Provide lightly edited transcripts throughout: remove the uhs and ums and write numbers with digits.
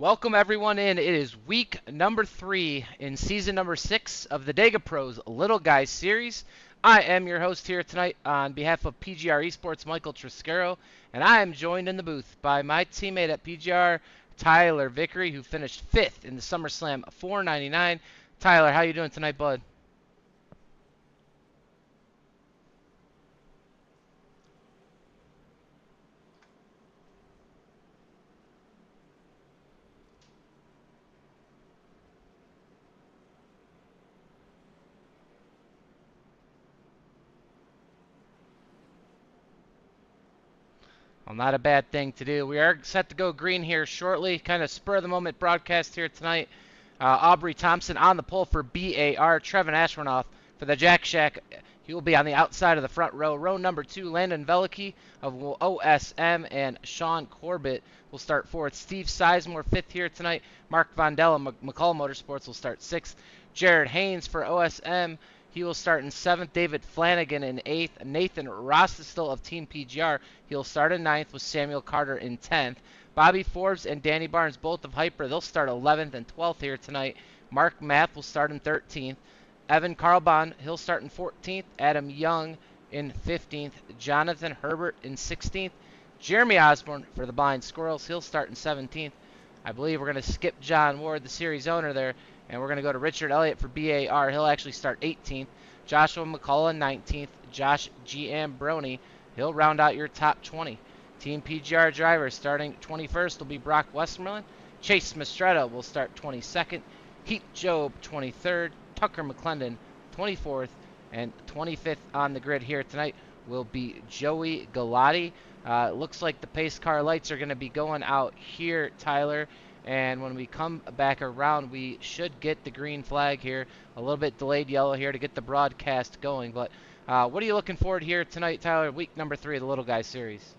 Welcome everyone in. It is week number 3 in season number 6 of the Dega Pros Little Guys series. I am your host here tonight on behalf of PGR eSports, Michael Triscaro, and I am joined in the booth by my teammate at PGR, Tyler Vickery, who finished 5th in the SummerSlam 499. Tyler, how you doing tonight, bud? Well, not a bad thing to do. We are set to go green here shortly. Kind of spur of the moment broadcast here tonight. Aubrey Thompson on the pole for BAR. Trevin Ashmanoff for the Jack Shack. He will be on the outside of the front row. Row number 2, Landon Velicky of OSM and Sean Corbett will start 4th. Steve Sizemore 5th here tonight. Mark Vondell of McCullough Motorsports will start 6th. Jared Haynes for OSM. He will start in 7th. David Flanagan in 8th. Nathan Rostistel of Team PGR. He'll start in 9th with Samuel Carter in 10th. Bobby Forbes and Danny Barnes, both of Hyper, they'll start 11th and 12th here tonight. Mark Math will start in 13th. Evan Carlbon, he'll start in 14th. Adam Young in 15th. Jonathan Herbert in 16th. Jeremy Osborne for the Blind Squirrels, he'll start in 17th. I believe we're going to skip John Ward, the series owner there, and we're going to go to Richard Elliott for BAR. He'll actually start 18th. Joshua McCullough 19th. Josh G. Ambroni, he'll round out your top 20. Team PGR drivers starting 21st will be Brock Westmoreland. Chase Mistretta will start 22nd. Heat Job 23rd. Tucker McClendon 24th. And 25th on the grid here tonight will be Joey Galati. Looks like the pace car lights are going to be going out here, Tyler. And when we come back around, we should get the green flag here. A little bit delayed yellow here to get the broadcast going. But what are you looking forward here tonight, Tyler? Week number 3 of the Little Guy Series.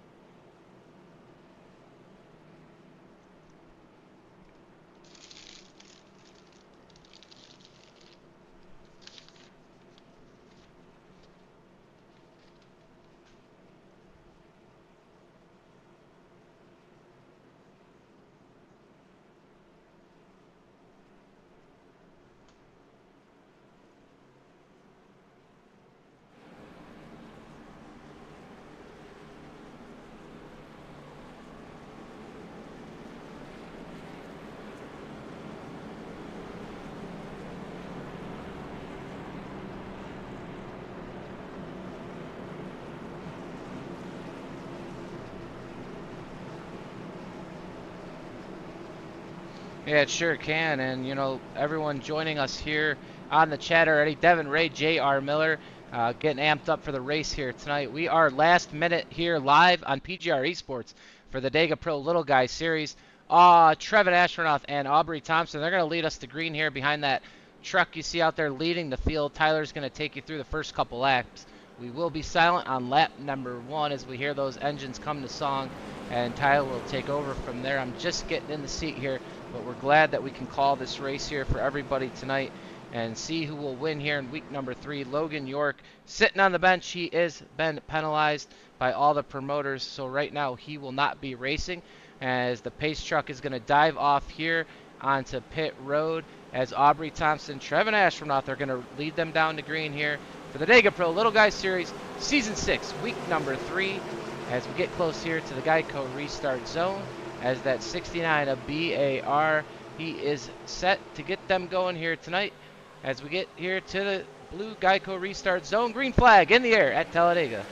Yeah, it sure can. And, you know, everyone joining us here on the chat already. Devin Ray, JR Miller, getting amped up for the race here tonight. We are last minute here live on PGR eSports for the Dega Pro Little Guy Series. Trevin Ashmanoff and Aubrey Thompson, they're going to lead us to green here behind that truck you see out there leading the field. Tyler's going to take you through the first couple laps. We will be silent on lap number 1 as we hear those engines come to song, and Tyler will take over from there. I'm just getting in the seat here, but we're glad that we can call this race here for everybody tonight and see who will win here in week number 3. Logan York sitting on the bench. He is been penalized by all the promoters, so right now he will not be racing as the pace truck is going to dive off here onto pit road as Aubrey Thompson, Trevin Ashmanoff are going to lead them down to green here for the Dega Pro Little Guys Series, Season 6, Week number 3, as we get close here to the Geico Restart Zone, as that 69 of BAR, he is set to get them going here tonight, as we get here to the blue Geico Restart Zone. Green flag in the air at Talladega.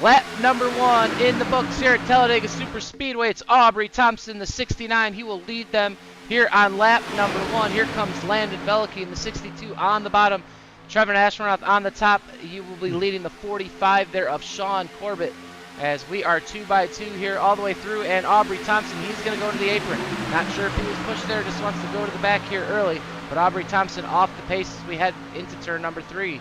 Lap number 1 in the books here at Talladega Superspeedway. It's Aubrey Thompson, the 69. He will lead them here on lap number 1. Here comes Landon Velicky in the 62 on the bottom. Trevor Ashworth on the top. He will be leading the 45 there of Sean Corbett, as we are 2 by 2 here all the way through. And Aubrey Thompson, he's going to go to the apron. Not sure if he was pushed there, just wants to go to the back here early. But Aubrey Thompson off the pace as we head into turn number 3.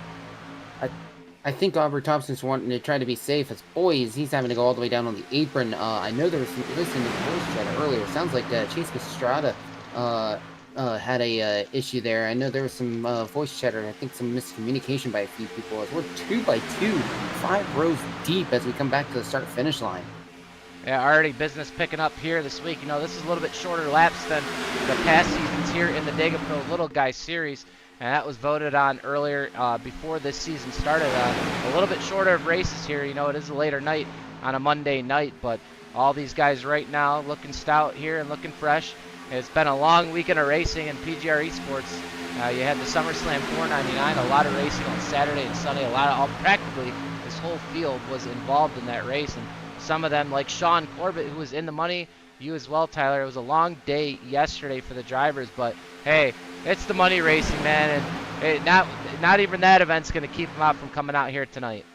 I think Aubrey Thompson's wanting to try to be safe. As boys, he's having to go all the way down on the apron. I know there was some listening to the voice chat earlier. It sounds like Chase Estrada had a issue there. I know there was some voice chatter. I think some miscommunication by a few people. As we're 2 by 2, 5 rows deep as we come back to the start-finish line. Yeah, already business picking up here this week. You know, this is a little bit shorter laps than the past seasons here in the Dega Pro Little Guy Series. And that was voted on earlier before this season started. A little bit shorter of races here. You know, it is a later night on a Monday night, but all these guys right now looking stout here and looking fresh. It's been a long weekend of racing in PGR eSports. You had the SummerSlam 499, a lot of racing on Saturday and Sunday. Practically this whole field was involved in that race, and some of them, like Sean Corbett, who was in the money. You as well, Tyler. It was a long day yesterday for the drivers, but hey, it's the money racing, man, and not even that event's going to keep them out from coming out here tonight.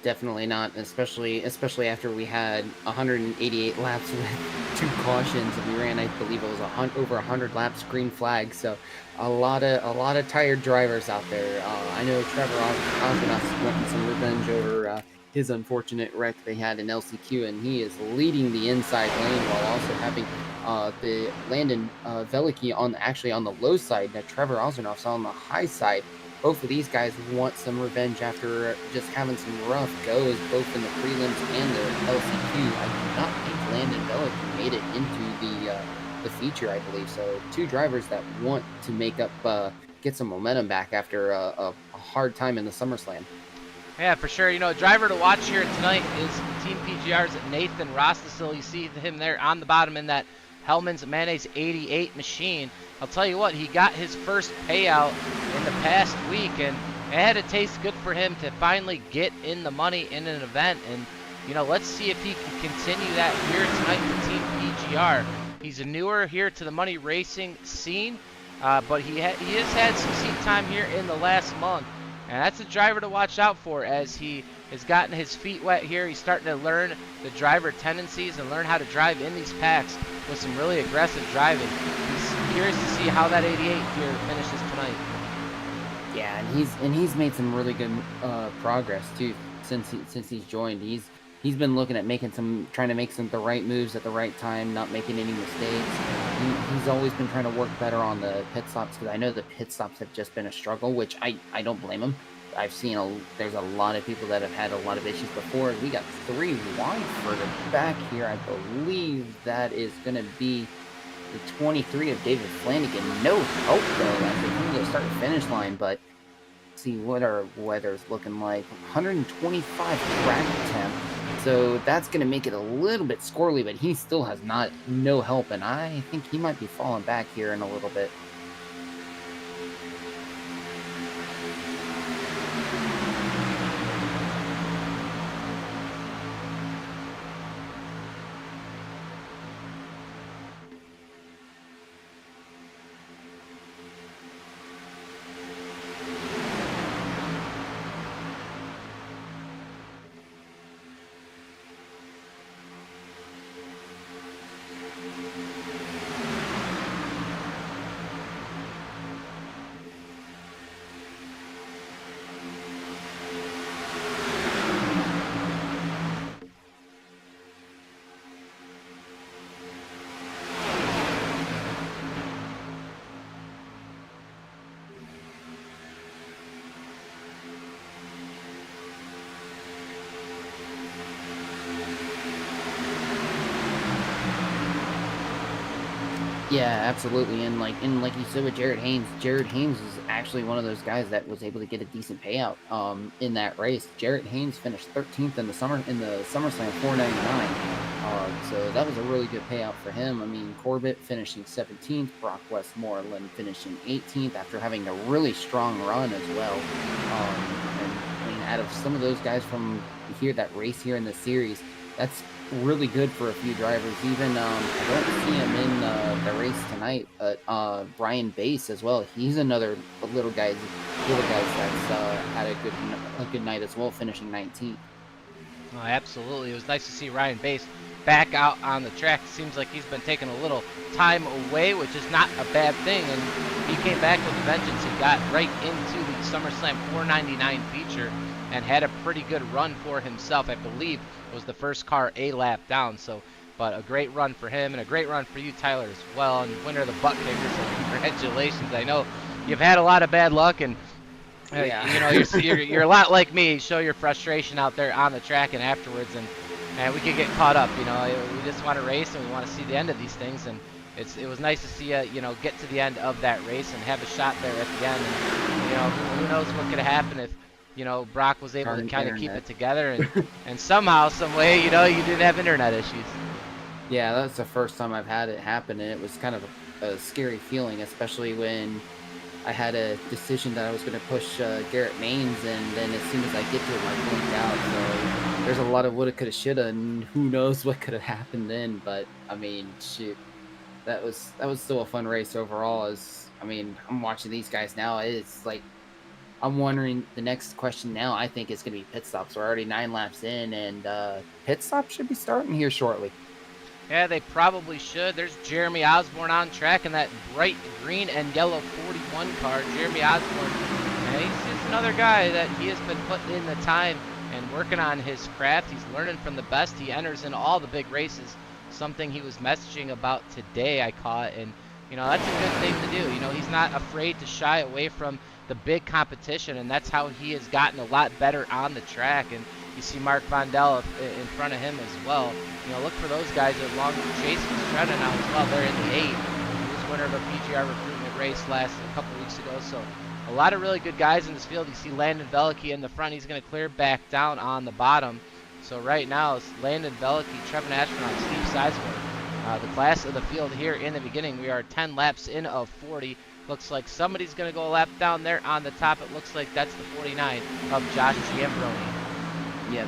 Definitely not, especially after we had 188 laps with 2 cautions. We ran, I believe it was over 100 laps, green flag. So a lot of tired drivers out there. I know Trevor Osgood wanting some revenge over his unfortunate wreck they had in LCQ, and he is leading the inside lane while also having the Landon Velicky on the low side. Now Trevor Osgood's on the high side. Both of these guys want some revenge after just having some rough goes, both in the prelims and the LCQ. I do not think Landon Velicky made it into the feature, I believe. So 2 drivers that want to make up, get some momentum back after a hard time in the SummerSlam. Yeah, for sure. You know, a driver to watch here tonight is Team PGR's Nathan Rostisil. You see him there on the bottom in that Hellman's Mayonnaise 88 machine. I'll tell you what, he got his first payout in the past week, and it had to taste good for him to finally get in the money in an event. And, you know, let's see if he can continue that here tonight for Team PGR. He's newer here to the money racing scene, but he has had some seat time here in the last month. And that's a driver to watch out for as he has gotten his feet wet here. He's starting to learn the driver tendencies and learn how to drive in these packs with some really aggressive driving. He's curious to see how that 88 here finishes tonight. Yeah, and he's made some really good progress too since he's joined. He's been looking at trying to make the right moves at the right time, not making any mistakes. He's always been trying to work better on the pit stops, because I know the pit stops have just been a struggle, which I don't blame him. I've seen there's a lot of people that have had a lot of issues before. We got 3 wide for the back here. I believe that is going to be the 23 of David Flanagan. No help though as they come to the start and finish line, but let's see what our weather's looking like. 125 track temp. So that's going to make it a little bit squirrely, but he still has no help, and I think he might be falling back here in a little bit. Yeah, absolutely. And like you said with Jared Haynes is actually one of those guys that was able to get a decent payout in that race. Jared Haynes finished 13th in the SummerSlam 499. So that was a really good payout for him. I mean, Corbett finishing 17th, Brock Westmoreland finishing 18th after having a really strong run as well. And I mean, out of some of those guys from here that race here in the series, that's really good for a few drivers. Even I don't see him in the race tonight, but Brian Bass as well. He's another little guys that's had a good night as well, finishing 19th. Oh, absolutely. It was nice to see Ryan Bass back out on the track. It seems like he's been taking a little time away, which is not a bad thing. And he came back with a vengeance. He got right into the SummerSlam 499 feature and had a pretty good run for himself. I believe it was the first car a lap down. But a great run for him and a great run for you, Tyler, as well. And winner of the butt kicker. So congratulations. I know you've had a lot of bad luck, and Yeah. you know, you're a lot like me. You show your frustration out there on the track and afterwards, and we could get caught up. You know, we just want to race and we want to see the end of these things. And it was nice to see you know, get to the end of that race and have a shot there at the end. And you know, who knows what could have happened if, you know, Brock was able to kind of keep it together and somehow, some way, you know, you didn't have internet issues. Yeah, that's the first time I've had it happen, and it was kind of a scary feeling, especially when I had a decision that I was going to push Garrett Maines, and then as soon as I get to it, I blinked out. So there's a lot of woulda, coulda, shoulda, and who knows what could have happened then. But I mean, shoot, that was still a fun race overall. I mean, I'm watching these guys now. It's like I'm wondering the next question now. I think is going to be pit stops. We're already 9 laps in, and pit stops should be starting here shortly. Yeah, they probably should. There's Jeremy Osborne on track in that bright green and yellow 41 car. Jeremy Osborne, he's another guy that he has been putting in the time and working on his craft. He's learning from the best. He enters in all the big races, something he was messaging about today, I caught. And, you know, that's a good thing to do. You know, he's not afraid to shy away from the big competition, and that's how he has gotten a lot better on the track. And you see Mark Vondel in front of him as well. You know, look for those guys along with Chase Mastretta now as well. They're in the 8. He was winner of a PGR recruitment race a couple weeks ago. So a lot of really good guys in this field. You see Landon Veliky in the front. He's going to clear back down on the bottom. So right now it's Landon Veliky, Trevin Ashburn, Steve Sizemore. The class of the field here in the beginning. We are 10 laps in of 40. Looks like somebody's going to go a lap down there on the top. It looks like that's the 49 of Josh Giambroni. Yeah,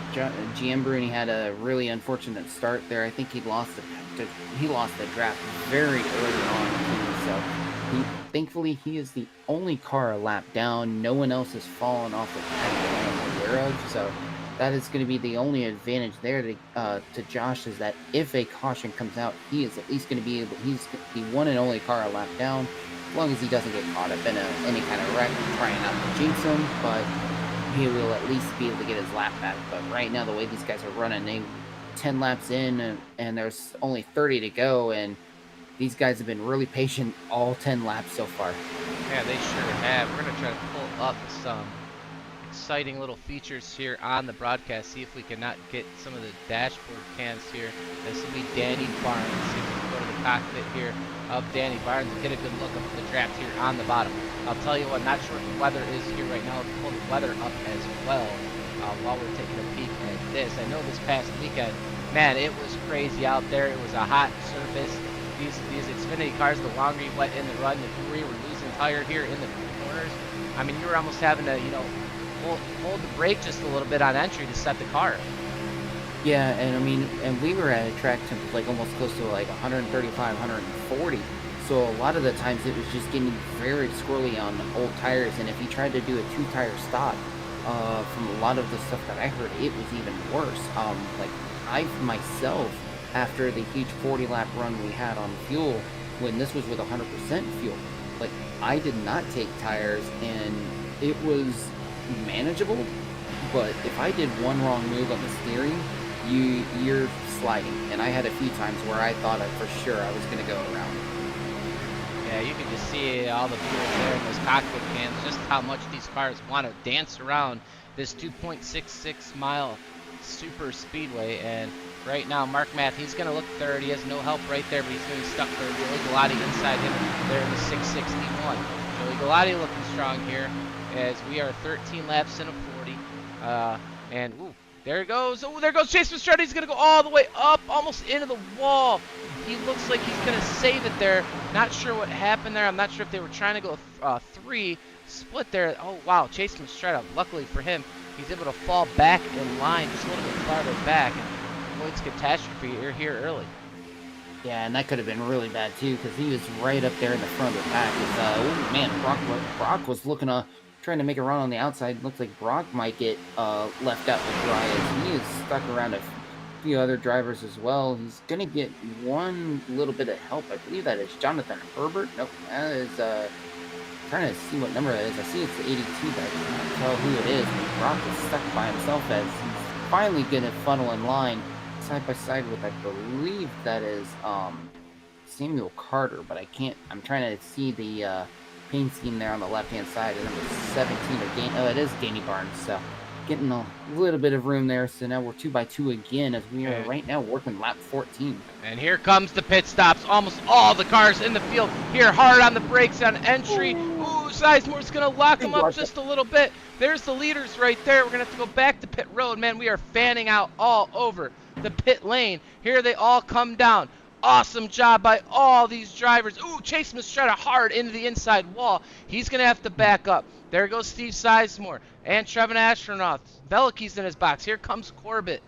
Giambroni had a really unfortunate start there. I think he lost the draft very early on too. So thankfully he is the only car a lap down. No one else has fallen off the pack that I'm aware of. So that is going to be the only advantage there to Josh, is that if a caution comes out, he is at least going to be able. He's the one and only car a lap down, as long as he doesn't get caught up in any kind of wreck trying not to jinx him. But he will at least be able to get his lap back. But right now, the way these guys are running, they 10 laps in, and there's only 30 to go, and these guys have been really patient all 10 laps so far. Yeah, they sure have. We're going to try to pull up some exciting little features here on the broadcast, see if we cannot get some of the dashboard cams here. This will be Danny Barnes. See if we can go to the cockpit here of Danny Barnes and get a good look at the draft here on the bottom. I'll tell you what, not sure what the weather is here right now. We'll pull the weather up as well while we're taking a peek at this. I know this past weekend, man, it was crazy out there. It was a hot surface. These Xfinity cars, the longer you went in the run, the more you were losing tire here in the corners. I mean, you were almost having to, you know, hold the brake just a little bit on entry to set the car. Yeah, and I mean, and we were at a track temp like almost close to like 135, 140. So a lot of the times it was just getting very squirrely on old tires, and if you tried to do a 2-tire stop, from a lot of the stuff that I heard, it was even worse. Like I myself, after the huge 40-lap run we had on fuel, when this was with 100% fuel, like I did not take tires, and it was manageable. But if I did one wrong move on the steering, you're sliding. And I had a few times where I thought for sure I was going to go around. Yeah, you can just see all the viewers there in those cockpit cams, just how much these cars want to dance around this 2.66 mile super speedway. And right now, Mark Math, he's going to look third. He has no help right there, but he's going to be stuck third. Joey Galati inside him there in the 661. Joey Galati looking strong here as we are 13 laps in a 40. And ooh, there it goes. Oh, there goes Chase Mastretta. He's going to go all the way up, almost into the wall. He looks like he's going to save it there. Not sure what happened there. I'm not sure if they were trying to go 3 split there. Oh, wow. Chase Mastretta, luckily for him, he's able to fall back in line just a little bit farther back and avoids catastrophe here early. Yeah, and that could have been really bad too, because he was right up there in the front of the pack. Oh man, Brock was looking trying to make a run on the outside. Looks like Brock might get left out to dry as he is stuck around a few other drivers as well. He's gonna get one little bit of help. I believe that is Jonathan Herbert. Nope, that is trying to see what number that is. I see it's the 82, but I can't tell who it is. But Brock is stuck by himself as he's finally gonna funnel in line side by side with, I believe that is Samuel Carter, but I can't. I'm trying to see the paint scheme there on the left hand side, and number 17 or it is Danny Barnes. So getting a little bit of room there. So now we're 2 by 2 again as we are right now working lap 14. And here comes the pit stops. Almost all the cars in the field here, hard on the brakes on entry. Ooh, Sizemore's gonna lock him up just a little bit. There's the leaders right there. We're gonna have to go back to pit road. Man, we are fanning out all over the pit lane. Here they all come down. Awesome job by all these drivers. Ooh, Chase Mistretta hard into the inside wall. He's going to have to back up. There goes Steve Sizemore and Trevin Astronaut. Veliky's in his box. Here comes Corbett.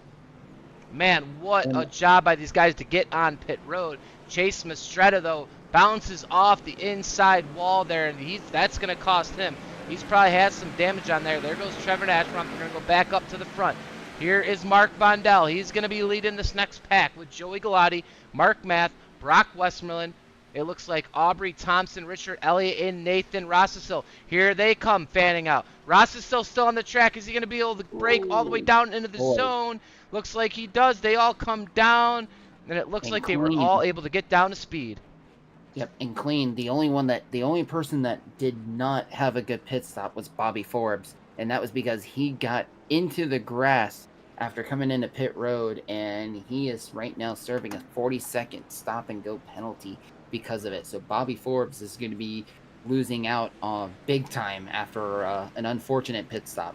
Man, what a job by these guys to get on pit road. Chase Mistretta, though, bounces off the inside wall there, and that's going to cost him. He's probably has some damage on there. There goes Trevin Astronaut. They're going to go back up to the front. Here is Mark Bondell. He's going to be leading this next pack with Joey Galati, Mark Math, Brock Westmoreland. It looks like Aubrey Thompson, Richard Elliott, and Nathan Rossisill. Here they come fanning out. Rossisill still on the track. Is he going to be able to break all the way down into the zone? Looks like he does. They all come down, and it looks like they were all able to get down to speed. Yep, and clean. The only person that did not have a good pit stop was Bobby Forbes, and that was because he got into the grass after coming into pit road, and he is right now serving a 40-second stop and go penalty because of it. So Bobby Forbes is going to be losing out big time after an unfortunate pit stop.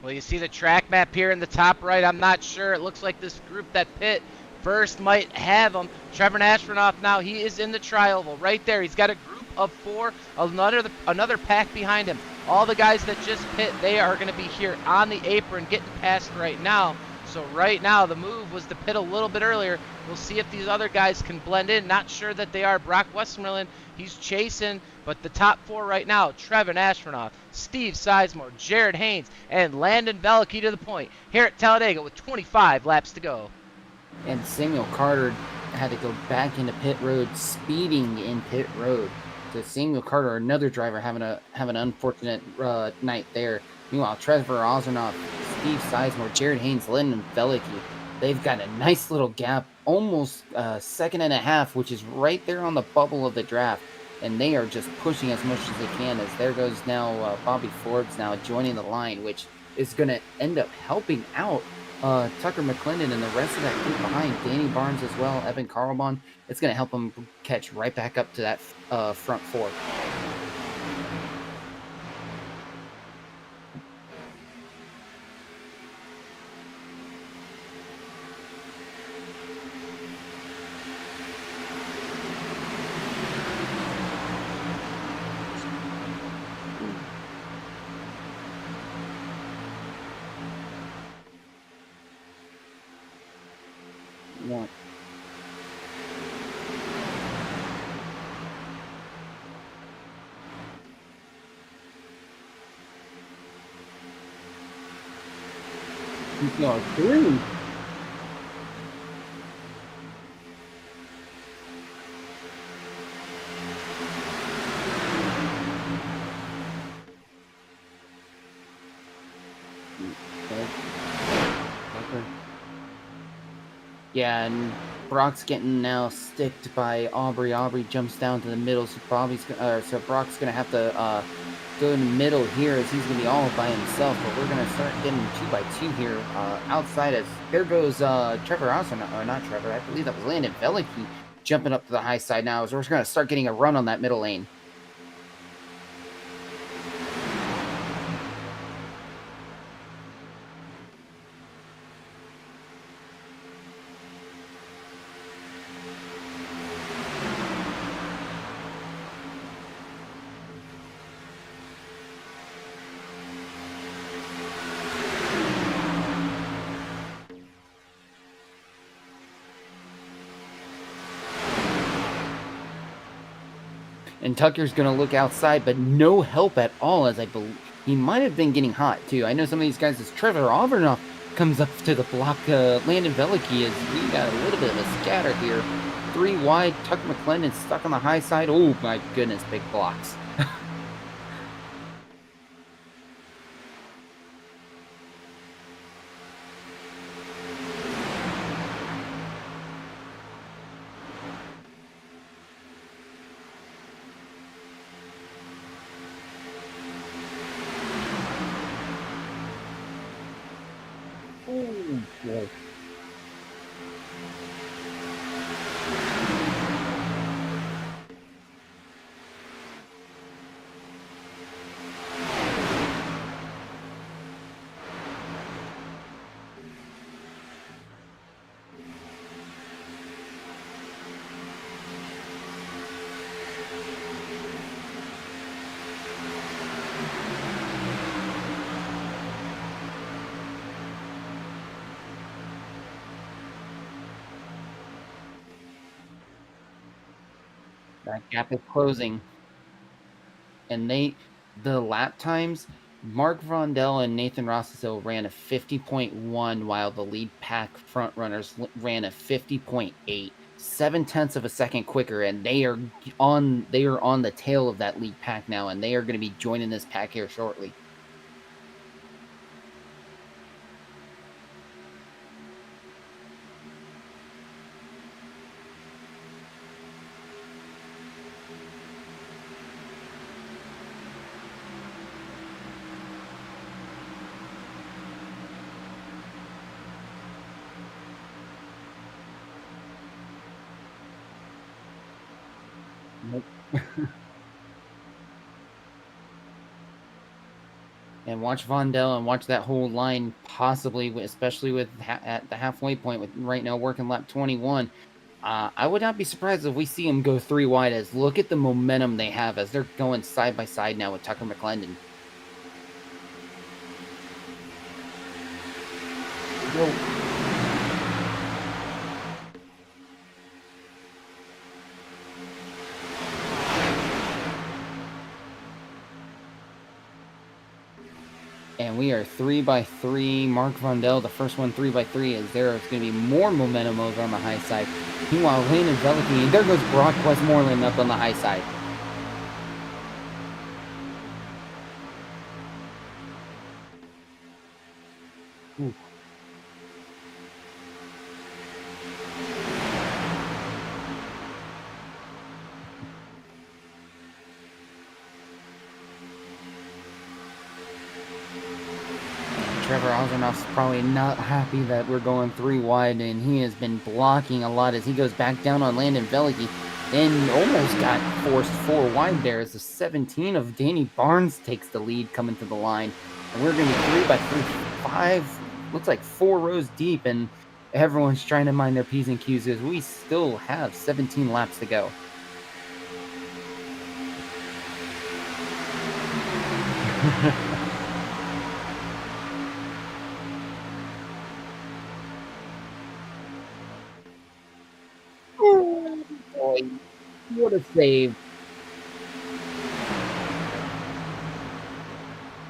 Well, you see the track map here in the top right. I'm not sure. It looks like this group that pit first might have him. Trevor Astronaut now, he is in the tri-oval right there. He's got a group of 4, another pack behind him. All the guys that just pit, they are going to be here on the apron getting past right now. So right now the move was to pit a little bit earlier. We'll see if these other guys can blend in. Not sure that they are. Brock Westmoreland, he's chasing, but the top 4 right now, Trevin Astronaut, Steve Sizemore, Jared Haynes, and Landon Veliky to the point here at Talladega with 25 laps to go. And Samuel Carter had to go back into pit road, speeding in pit road. So Samuel Carter, another driver, having an unfortunate night there. Meanwhile, Trevor Ozernoff, Steve Sizemore, Jared Haynes, Landon Veliky, they've got a nice little gap, almost a second and a half, which is right there on the bubble of the draft. And they are just pushing as much as they can, as there goes now Bobby Forbes now joining the line, which is going to end up helping out Tucker McClendon and the rest of that group behind. Danny Barnes as well, Evan Carlbon. It's going to help them catch right back up to that front 4. Yeah. No, dude. Yeah, and Brock's getting now sticked by Aubrey. Aubrey jumps down to the middle, so Brock's gonna have to go in the middle here, as he's gonna be all by himself. But we're gonna start getting 2 by 2 here outside. As there goes Trevor Austin, or not Trevor, I believe that was Landon Veliky jumping up to the high side now. As we're gonna start getting a run on that middle lane. And Tucker's going to look outside, but no help at all, as I believe he might have been getting hot too. I know some of these guys, as Trevor Alvernoff comes up to the block. Landon Veliky, as we got a little bit of a scatter here. 3 wide, Tucker McClendon stuck on the high side. Oh my goodness, big blocks. Oh boy. That gap is closing. And the lap times, Mark Vrondell and Nathan Rossito ran a 50.1, while the lead pack front runners ran a 50.8. 7/10 of a second quicker, and they are on the tail of that lead pack now, and they are going to be joining this pack here shortly. And watch Vondell and watch that whole line, possibly, especially with at the halfway point, with right now working lap 21. I would not be surprised if we see them go 3 wide, as look at the momentum they have as they're going side by side now with Tucker McClendon. And we are 3 by 3. Mark Vondell, the first one, 3 by 3, as there is going to be more momentum over on the high side. Meanwhile, Landon Veliky, and there goes Brock Westmoreland up on the high side. Ooh. Trevor Algernoff's probably not happy that we're going 3 wide, and he has been blocking a lot as he goes back down on Landon Veliky and almost got forced 4 wide there, as the 17 of Danny Barnes takes the lead coming to the line. And we're going to be 3 by 3, 5, looks like 4 rows deep, and everyone's trying to mind their P's and Q's as we still have 17 laps to go. Oh boy, what a save.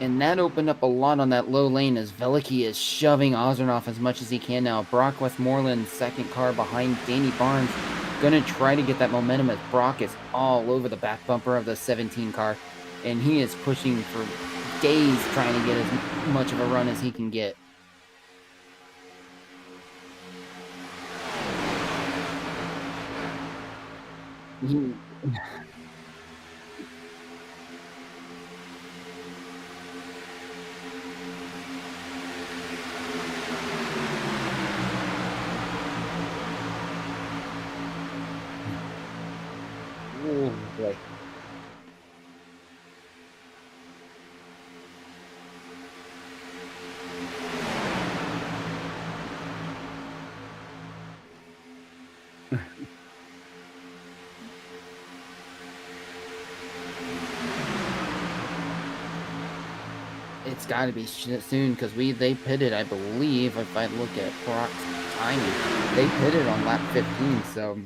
And that opened up a lot on that low lane, as Veliky is shoving Ozernoff as much as he can now. Brock Westmoreland, second car behind Danny Barnes, going to try to get that momentum, as Brock is all over the back bumper of the 17 car. And he is pushing for days trying to get as much of a run as he can get. Oh boy. It's got to be soon, because they pitted, I believe, if I look at Brock's timing, they pitted on lap 15, so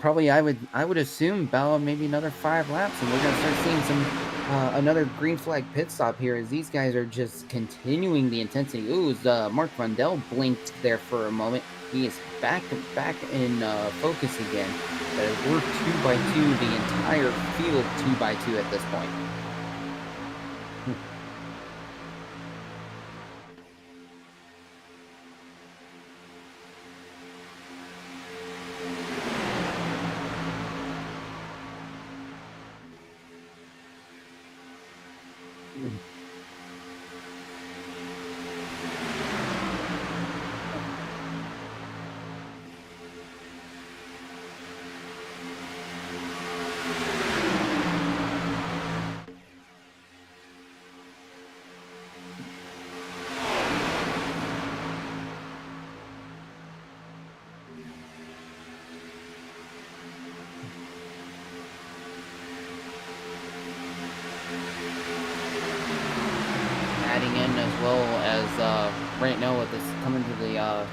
probably I would assume about maybe another 5 laps, and we're gonna start seeing some another green flag pit stop here as these guys are just continuing the intensity. Ooh, as Mark Rundell blinked there for a moment. He is back in focus again. But we're 2x2, the entire field 2x2 at this point. Adding in as well as right now with this coming to the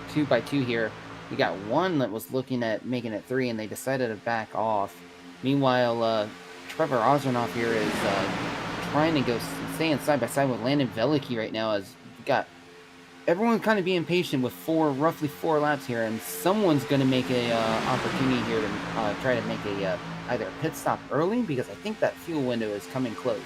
2x2 here, we got one that was looking at making it 3, and they decided to back off. Meanwhile, Trevor Ozernoff here is trying to go staying side by side with Landon Velicky right now, as we got everyone kind of being patient with roughly 4 laps here, and someone's going to make a opportunity here to try to make a either a pit stop early, because I think that fuel window is coming close.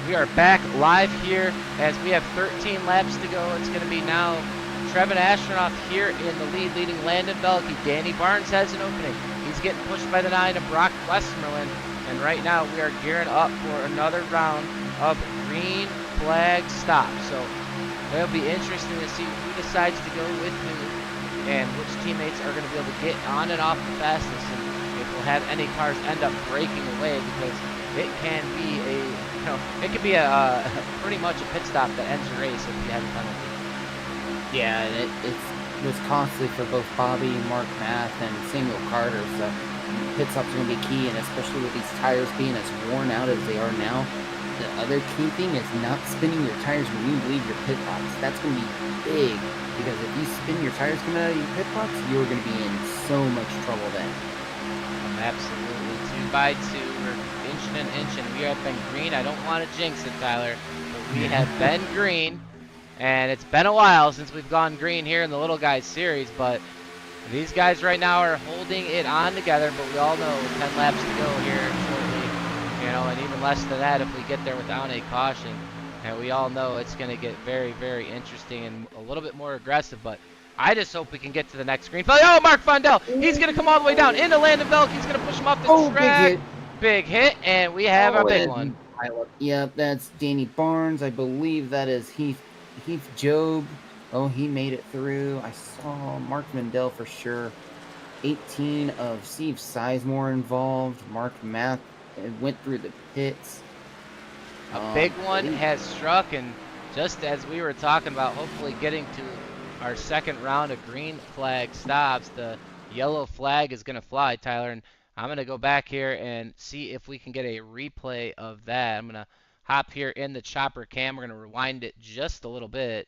We are back live here as we have 13 laps to go. It's going to be now Trevin Astronaut here in the lead, leading Landon Velicky. Danny Barnes has an opening. He's getting pushed by the 9 of Brock Westmoreland. And right now we are gearing up for another round of green flag stops. So it'll be interesting to see who decides to go with who and which teammates are going to be able to get on and off the fastest, and if we'll have any cars end up breaking away, because it can be it could be a pretty much a pit stop that ends the race if you have a penalty. Yeah, it was costly for both Bobby, Mark Math, and Samuel Carter. So pit stops are going to be key, and especially with these tires being as worn out as they are now. The other key thing is not spinning your tires when you leave your pit box. That's going to be big, because if you spin your tires coming out of your pit box, you're going to be in so much trouble then. Absolutely, 2x2. We're inching and inching. We have been green. I don't want to jinx it, Tyler, but we have been green, and it's been a while since we've gone green here in the Little Guys series, but these guys right now are holding it on together, but we all know 10 laps to go here shortly, and even less than that if we get there without a caution. And we all know it's going to get very, very interesting and a little bit more aggressive, but I just hope we can get to the next green flag. Oh, Mark Fundell, he's going to come all the way down into Landon Belk. He's going to push him off the track. Big hit, and we have our big one. Yep, that's Danny Barnes. I believe that is Heath Job. Oh, he made it through. I saw Mark Mendel for sure. 18 of Steve Sizemore involved. Mark Math went through the pits. A big one has struck, and just as we were talking about hopefully getting to our second round of green flag stops, the yellow flag is going to fly, Tyler, and I'm going to go back here and see if we can get a replay of that. I'm going to hop here in the chopper cam. We're going to rewind it just a little bit,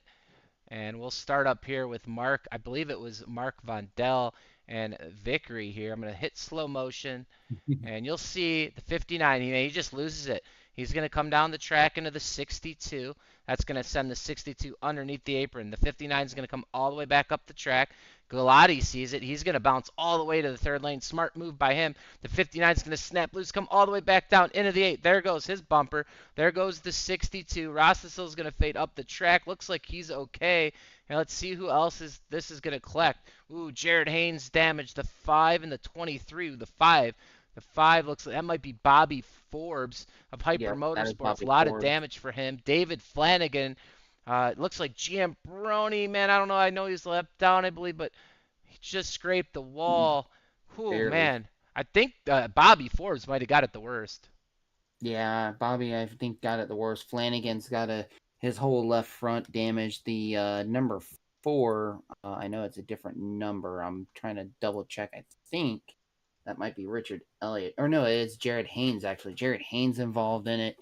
and we'll start up here with Mark. I believe it was Mark Vondell and Vickery here. I'm going to hit slow motion, and you'll see the 59. He just loses it. He's going to come down the track into the 62. That's going to send the 62 underneath the apron. The 59 is going to come all the way back up the track. Galati sees it. He's going to bounce all the way to the third lane. Smart move by him. The 59 is going to snap loose, come all the way back down into the 8. There goes his bumper. There goes the 62. Rossisel is going to fade up the track. Looks like he's okay. And let's see who else this is going to collect. Ooh, Jared Haynes damaged the 5 and the 23. The 5. The 5 looks like that might be Bobby Forbes of Hyper Yep, that is Motorsports. Bobby A lot of Forbes. damage for him. David Flanagan. It looks like Giambroni, man. I don't know. I know he's left down, I believe, but he just scraped the wall. Whew, Barely. man. I think Bobby Forbes might have got it the worst. Yeah, Bobby, I think, got it the worst. Flanagan's got his whole left front damaged. The number 4, I know it's a different number. I'm trying to double check. I think that might be Richard Elliott. Or no, it's Jared Haynes, actually. Jared Haynes involved in it.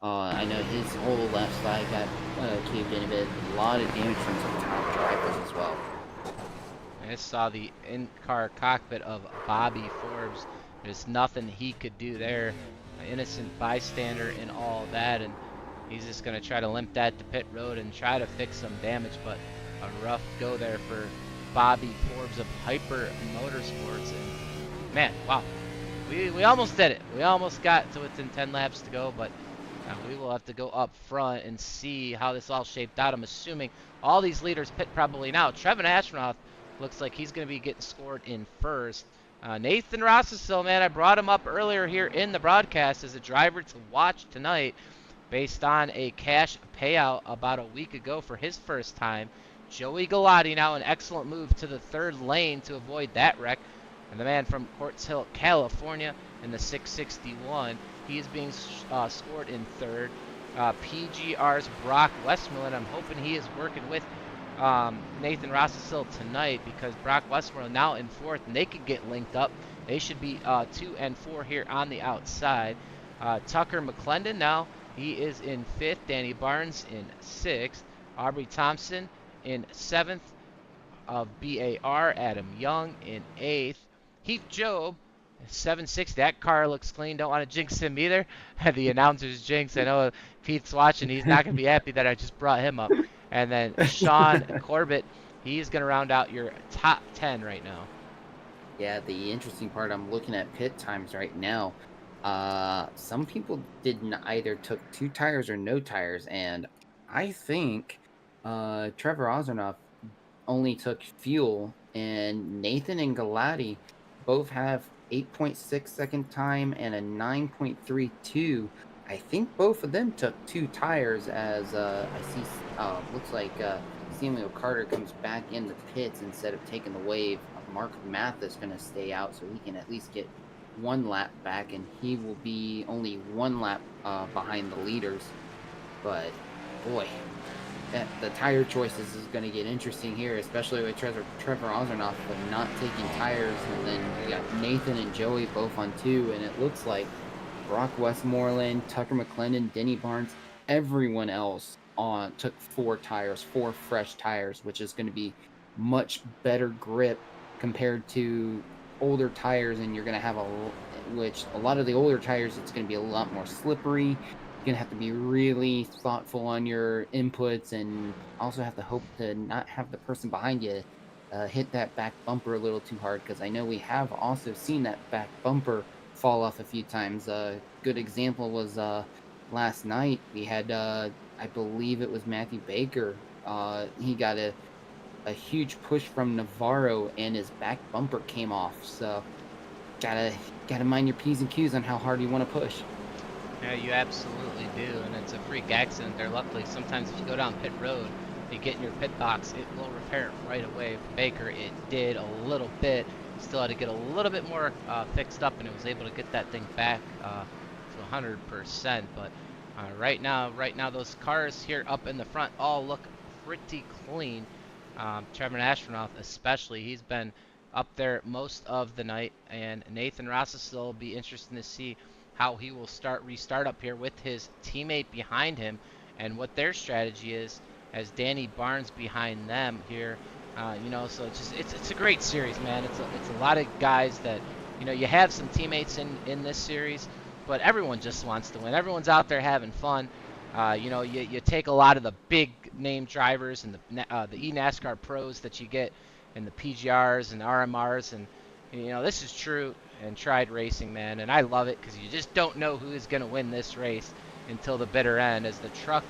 I know his whole left side got caved in a bit. A lot of damage from some top drivers as well. I just saw the in-car cockpit of Bobby Forbes. There's nothing he could do there. An innocent bystander in all that, and he's just going to try to limp that to pit road and try to fix some damage, but a rough go there for Bobby Forbes of Hyper Motorsports. And man, wow, we almost did it. We almost got to within 10 laps to go, but we will have to go up front and see how this all shaped out. I'm assuming all these leaders pit probably now. Trevin Ashronoff looks like he's going to be getting scored in first. Nathan Rossisel, man, I brought him up earlier here in the broadcast as a driver to watch tonight based on a cash payout about a week ago for his first time. Joey Galati now an excellent move to the third lane to avoid that wreck. And the man from Quartz Hill, California in the 661, he is being scored in third. PGR's Brock Westmoreland, I'm hoping he is working with Nathan Rossisel tonight, because Brock Westmoreland now in fourth, and they could get linked up. They should be 2 and 4 here on the outside. Tucker McClendon now, he is in fifth. Danny Barnes in sixth. Aubrey Thompson in seventh of BAR. Adam Young in eighth. Heath Job, 760. That car looks clean. Don't want to jinx him either. The announcer's jinx. I know Pete's watching. He's not going to be happy that I just brought him up. And then Sean Corbett, he's going to round out your top 10 right now. Yeah, the interesting part, I'm looking at pit times right now. Some people didn't either took 2 tires or no tires, and I think Trevor Ozernoff only took fuel, and Nathan and Galati both have 8.6 second time and a 9.32. I think both of them took 2 tires, as I see looks like Samuel Carter comes back in the pits instead of taking the wave. Mark Mathis going to stay out so he can at least get 1 lap back, and he will be only 1 lap behind the leaders. But boy, the tire choices is going to get interesting here, especially with Trevor Ozernoff not taking tires, and then you got Nathan and Joey both on 2, and it looks like Brock Westmoreland, Tucker McClendon, Denny Barnes, everyone else took 4 tires, 4 fresh tires, which is going to be much better grip compared to older tires, and you're going to have a lot of the older tires, it's going to be a lot more slippery. You're going to have to be really thoughtful on your inputs, and also have to hope to not have the person behind you hit that back bumper a little too hard, because I know we have also seen that back bumper fall off a few times. A good example was last night. We had, I believe it was Matthew Baker. He got a huge push from Navarro, and his back bumper came off. So gotta mind your P's and Q's on how hard you want to push. Yeah, you absolutely do, and it's a freak accident there. Luckily, sometimes if you go down pit road, you get in your pit box, it will repair it right away. For Baker, it did a little bit. Still had to get a little bit more fixed up, and it was able to get that thing back to 100%. But right now, those cars here up in the front all look pretty clean. Trevor Ashronoff especially, he's been up there most of the night, and Nathan Rossisel will be interesting to see how he will restart up here with his teammate behind him, and what their strategy is, as Danny Barnes behind them here. So it's a great series, man. It's a lot of guys that, you have some teammates in this series, but everyone just wants to win. Everyone's out there having fun. You take a lot of the big name drivers and the eNASCAR pros that you get in the PGRs and RMRs, and this is true and tried racing, man, and I love it because you just don't know who is going to win this race until the bitter end as the truck,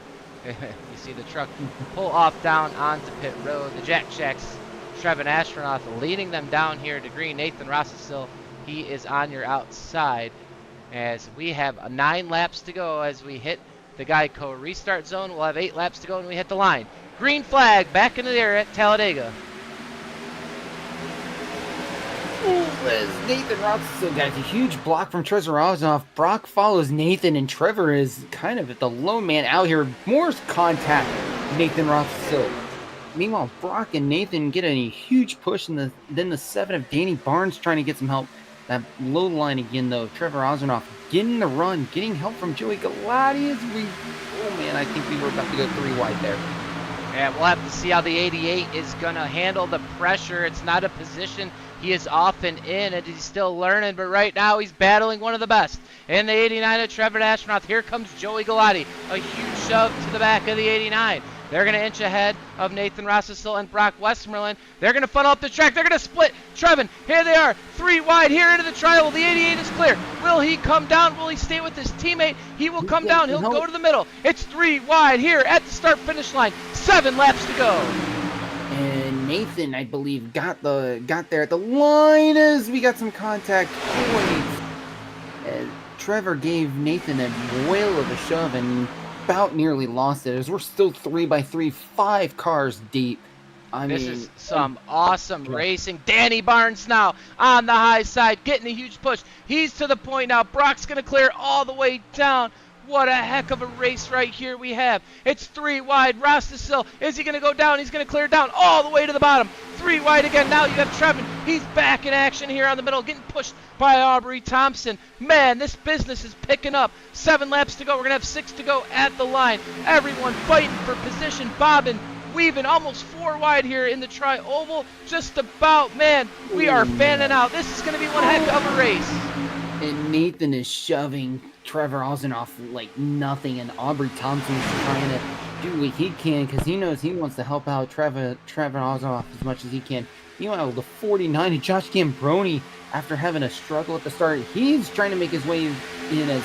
you see the truck pull off down onto pit road. The Jack Jacks, Trevin Astronaut leading them down here to green. Nathan Rossestill, he is on your outside as we have 9 laps to go as we hit the Geico restart zone. We'll have 8 laps to go when we hit the line. Green flag back into the air at Talladega. As Nathan Ross still got a huge block from Trevor Osnoff. Brock follows Nathan, and Trevor is kind of at the lone man out here. More contact, Nathan Ross still. Meanwhile, Brock and Nathan get a huge push, and then the 7 of Danny Barnes trying to get some help. That low line again, though. Trevor Osnoff getting the run, getting help from Joey Galati as I think we were about to go 3 wide there. Yeah, we'll have to see how the 88 is going to handle the pressure. It's not a position he is off and in, and he's still learning, but right now he's battling one of the best. In the 89 of Trevor Astronaut, here comes Joey Galati. A huge shove to the back of the 89. They're going to inch ahead of Nathan Rossestill and Brock Westmoreland. They're going to funnel up the track. They're going to split. Trevin, here they are. 3 wide here into the triangle. The 88 is clear. Will he come down? Will he stay with his teammate? He will come down. He'll go to the middle. It's 3 wide here at the start-finish line. 7 laps to go. And Nathan, I believe, got there at the line as we got some contact. And Trevor gave Nathan a whale of a shove and about nearly lost it as we're still 3x3, 5 cars deep. This is some awesome racing. Danny Barnes now on the high side, getting a huge push. He's to the point now. Brock's going to clear all the way down. What a heck of a race right here we have. It's 3 wide. Rossestill, is he going to go down? He's going to clear down all the way to the bottom. 3 wide again. Now you got Trevin. He's back in action here on the middle, getting pushed by Aubrey Thompson. Man, this business is picking up. 7 laps to go. We're going to have 6 to go at the line. Everyone fighting for position, bobbing, weaving, almost 4 wide here in the tri-oval. Just about, man, we are fanning out. This is going to be one heck of a race. And Nathan is shoving Trevor Osnoff like nothing, and Aubrey Thompson is trying to do what he can because he knows he wants to help out Trevor Osnoff as much as he can. Meanwhile, the 49 and Josh Gambroni, after having a struggle at the start, he's trying to make his way in as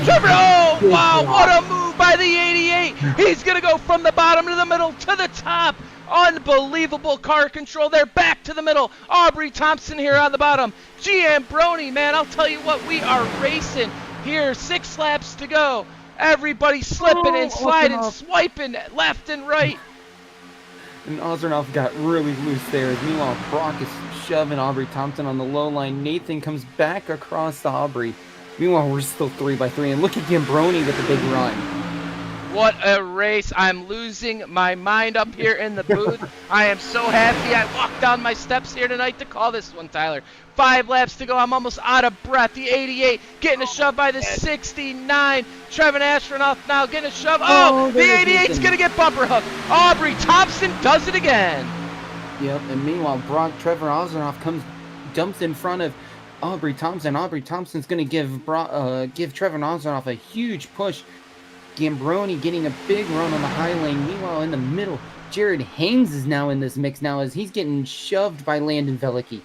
Trevor! Oh, wow! What a move by the 88! He's gonna go from the bottom to the middle to the top. Unbelievable car control there, back to the middle. Aubrey Thompson here on the bottom. Giambroni, man, I'll tell you what, we are racing here. 6 laps to go. Everybody slipping and sliding, swiping left and right. And Osnoff got really loose there. Meanwhile, Brock is shoving Aubrey Thompson on the low line. Nathan comes back across to Aubrey. Meanwhile, we're still 3x3. And look at Giambroni with the big run. What a race. I'm losing my mind up here in the booth. I am so happy I walked down my steps here tonight to call this one, Tyler. 5 laps to go. I'm almost out of breath. The 88 getting a shove by the 69. Trevin Astronaut now getting a shove. Oh, the 88's going to get bumper hooked. Aubrey Thompson does it again. Yep, and meanwhile, Trevor Osnoff jumps in front of Aubrey Thompson. Aubrey Thompson's going to give Trevor Osnoff a huge push. Gambroni getting a big run on the high lane. Meanwhile, in the middle, Jared Haynes is now in this mix now as he's getting shoved by Landon Velicki.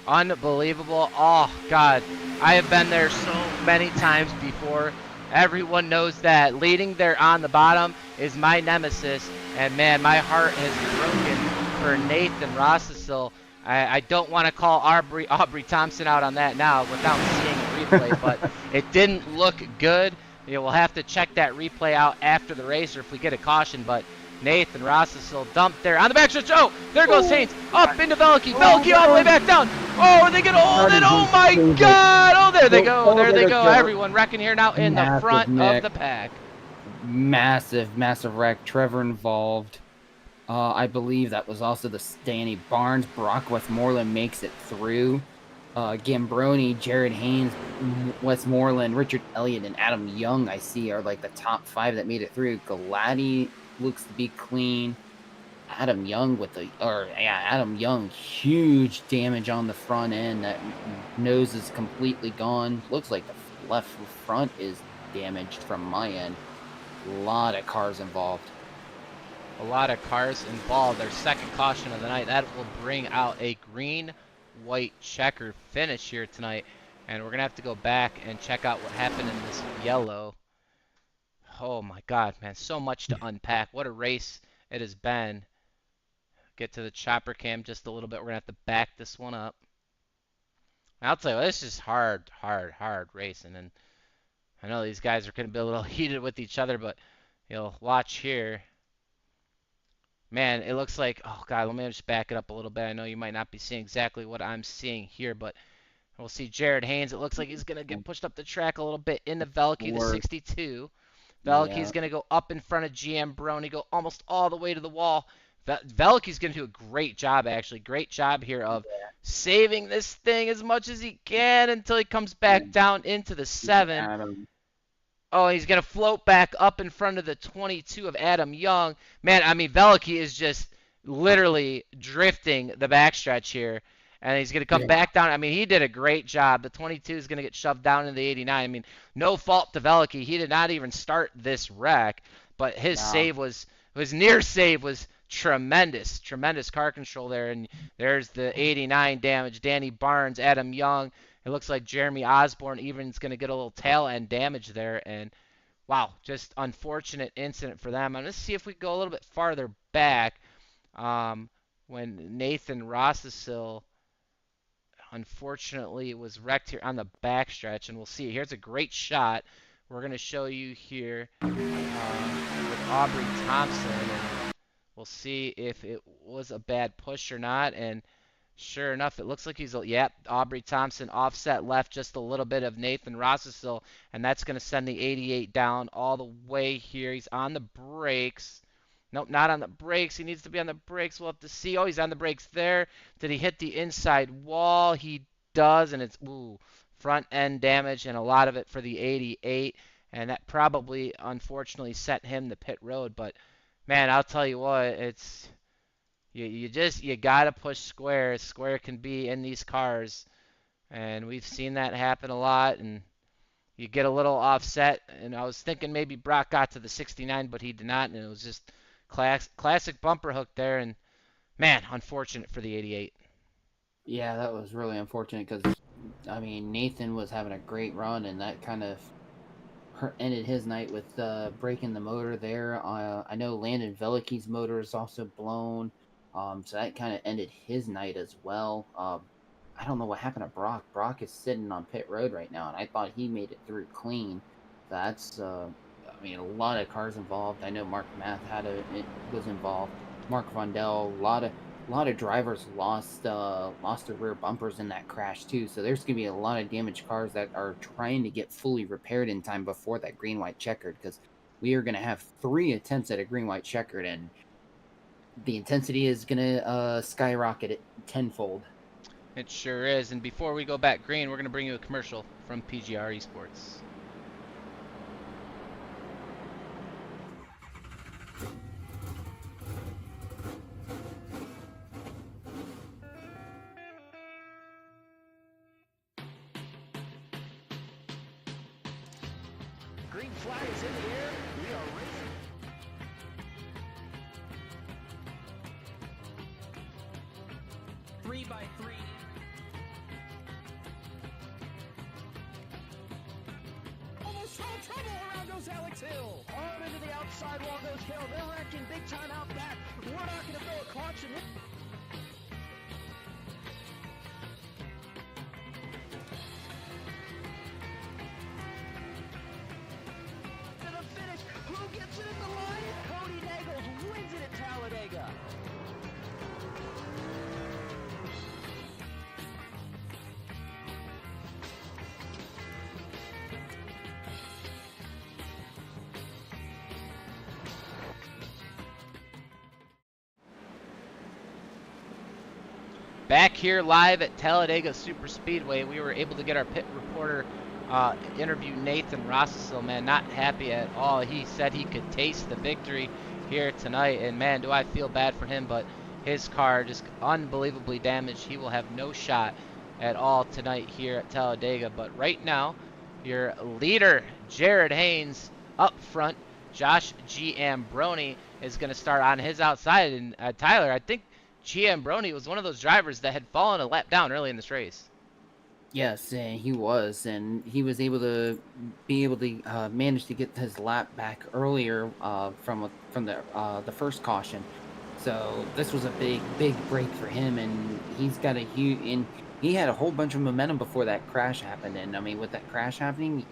Unbelievable. Oh, God. I have been there so many times before. Everyone knows that. Leading there on the bottom is my nemesis. And, man, my heart has broken for Nathan Rossestill. I don't want to call Aubrey Thompson out on that now without seeing a replay, but it didn't look good. We'll have to check that replay out after the race or if we get a caution, but Nathan Rossestill dumped there on the backstretch. Oh, there goes Haynes up into Velicki. Velicki all the way back down. Oh, are they going to hold it? Oh, my God. Oh, there they go. There they go. Everyone wrecking here now in the front of the pack. Massive wreck. Trevor involved. I believe that was also the Danny Barnes. Brock Westmoreland makes it through. Gambroni, Jared Haynes, Westmoreland, Richard Elliott, and Adam Young, I see, are like the top 5 that made it through. Galati looks to be clean. Adam Young, huge damage on the front end. That nose is completely gone. Looks like the left front is damaged from my end. A lot of cars involved. A lot of cars involved. Our second caution of the night. That will bring out a green-white checkered finish here tonight. And we're going to have to go back and check out what happened in this yellow. Oh my God, man. So much to unpack. What a race it has been. Get to the chopper cam just a little bit. We're going to have to back this one up. I'll tell you, this is hard racing. And I know these guys are going to be a little heated with each other, but you'll watch here. Man, it looks like, oh God, let me just back it up a little bit. I know you might not be seeing exactly what I'm seeing here, but we'll see Jared Haynes. It looks like he's going to get pushed up the track a little bit into Velke, the 62. Velke's Yeah. going to go up in front of GM Brony, go almost all the way to the wall. Velke's going to do a great job, actually. Great job here of saving this thing as much as he can until he comes back down into the 7. Adam. Oh, he's going to float back up in front of the 22 of Adam Young. Man, I mean, Velke is just literally drifting the backstretch here. And he's going to come back down. I mean, he did a great job. The 22 is going to get shoved down in the 89. I mean, no fault to Velke. He did not even start this wreck. But his save was near save was tremendous. Tremendous car control there. And there's the 89 damage. Danny Barnes, Adam Young. It looks like Jeremy Osborne even is going to get a little tail end damage there. And, wow, just unfortunate incident for them. I'm going to see if we go a little bit farther back when Nathan Rossisill, unfortunately, was wrecked here on the backstretch. And we'll see. Here's a great shot. We're going to show you here with Aubrey Thompson. And we'll see if it was a bad push or not. And sure enough, it looks like he's, Aubrey Thompson offset left just a little bit of Nathan Rossisill, and that's going to send the 88 down all the way here. He's on the brakes. Nope, not on the brakes. He needs to be on the brakes. We'll have to see. Oh, he's on the brakes there. Did he hit the inside wall? He does, and it's, front end damage, and a lot of it for the 88, and that probably, unfortunately, sent him to pit road. But, man, I'll tell you what, it's... You gotta push square. Square can be in these cars, and we've seen that happen a lot. And you get a little offset. And I was thinking maybe Brock got to the 69, but he did not, and it was just classic bumper hook there. And man, unfortunate for the 88. Yeah, that was really unfortunate because, I mean, Nathan was having a great run, and that kind of ended his night with breaking the motor there. I know Landon Velke's motor is also blown. So that kind of ended his night as well. I don't know what happened to Brock. Brock is sitting on pit road right now, and I thought he made it through clean. That's, I mean, a lot of cars involved. I know Mark Math was involved. Mark Vondell, a lot of drivers lost their rear bumpers in that crash too. So there's gonna be a lot of damaged cars that are trying to get fully repaired in time before that green-white checkered, because we are gonna have 3 attempts at a green-white checkered, and the intensity is going to skyrocket it tenfold. It sure is. And before we go back green, we're going to bring you a commercial from PGR eSports. Green flag is in the air. We are racing. Three by 3. Almost all trouble. Around goes Alex Hill. On into the outside wall goes Hill. They're wrecking big time out back. We're not going to throw a caution. To the finish. Who gets it in the line? Cody Nagels wins it at Talladega. Back here live at Talladega Superspeedway, we were able to get our pit reporter interview Nathan Rossisill. Man, not happy at all. He said he could taste the victory here tonight, and man, do I feel bad for him, but his car just unbelievably damaged. He will have no shot at all tonight here at Talladega. But right now, Your leader, Jared Haynes, up front. Josh G. Ambroni is going to start on his outside. And Tyler, I think G. Ambroni was one of those drivers that had fallen a lap down early in this race. Yes, and he was, and he was able to manage to get his lap back earlier from the first caution. So this was a big break for him, and he's got a huge and he had a whole bunch of momentum before that crash happened. And I mean, with that crash happening,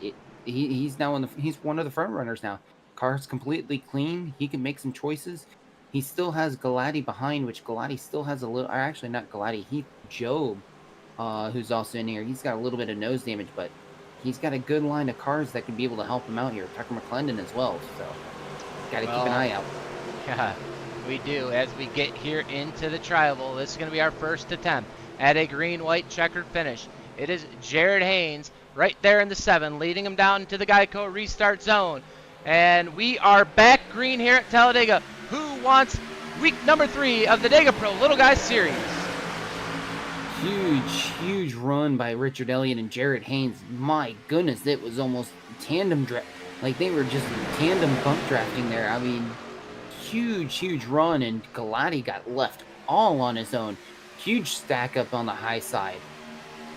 he's now he's one of the front runners now. Car's completely clean. He can make some choices. He still has Galati behind, which Galati still has a little. Or actually, not Galati. Job, who's also in here. He's got a little bit of nose damage, but he's got a good line of cars that could be able to help him out here. Tucker McClendon as well. So got to keep an eye out. Yeah, we do. As we get here into the tribal, this is going to be our first attempt at a green-white checkered finish. It is Jared Haynes right there in the 7, leading him down to the Geico restart zone. And we are back green here at Talladega. Who wants week number 3 of the Dega Pro Little Guys Series? Huge run by Richard Elliott and Jared Haynes. My goodness, it was almost tandem draft. Like they were just tandem bump drafting there. I mean, huge run, and Galati got left all on his own. Huge stack up on the high side.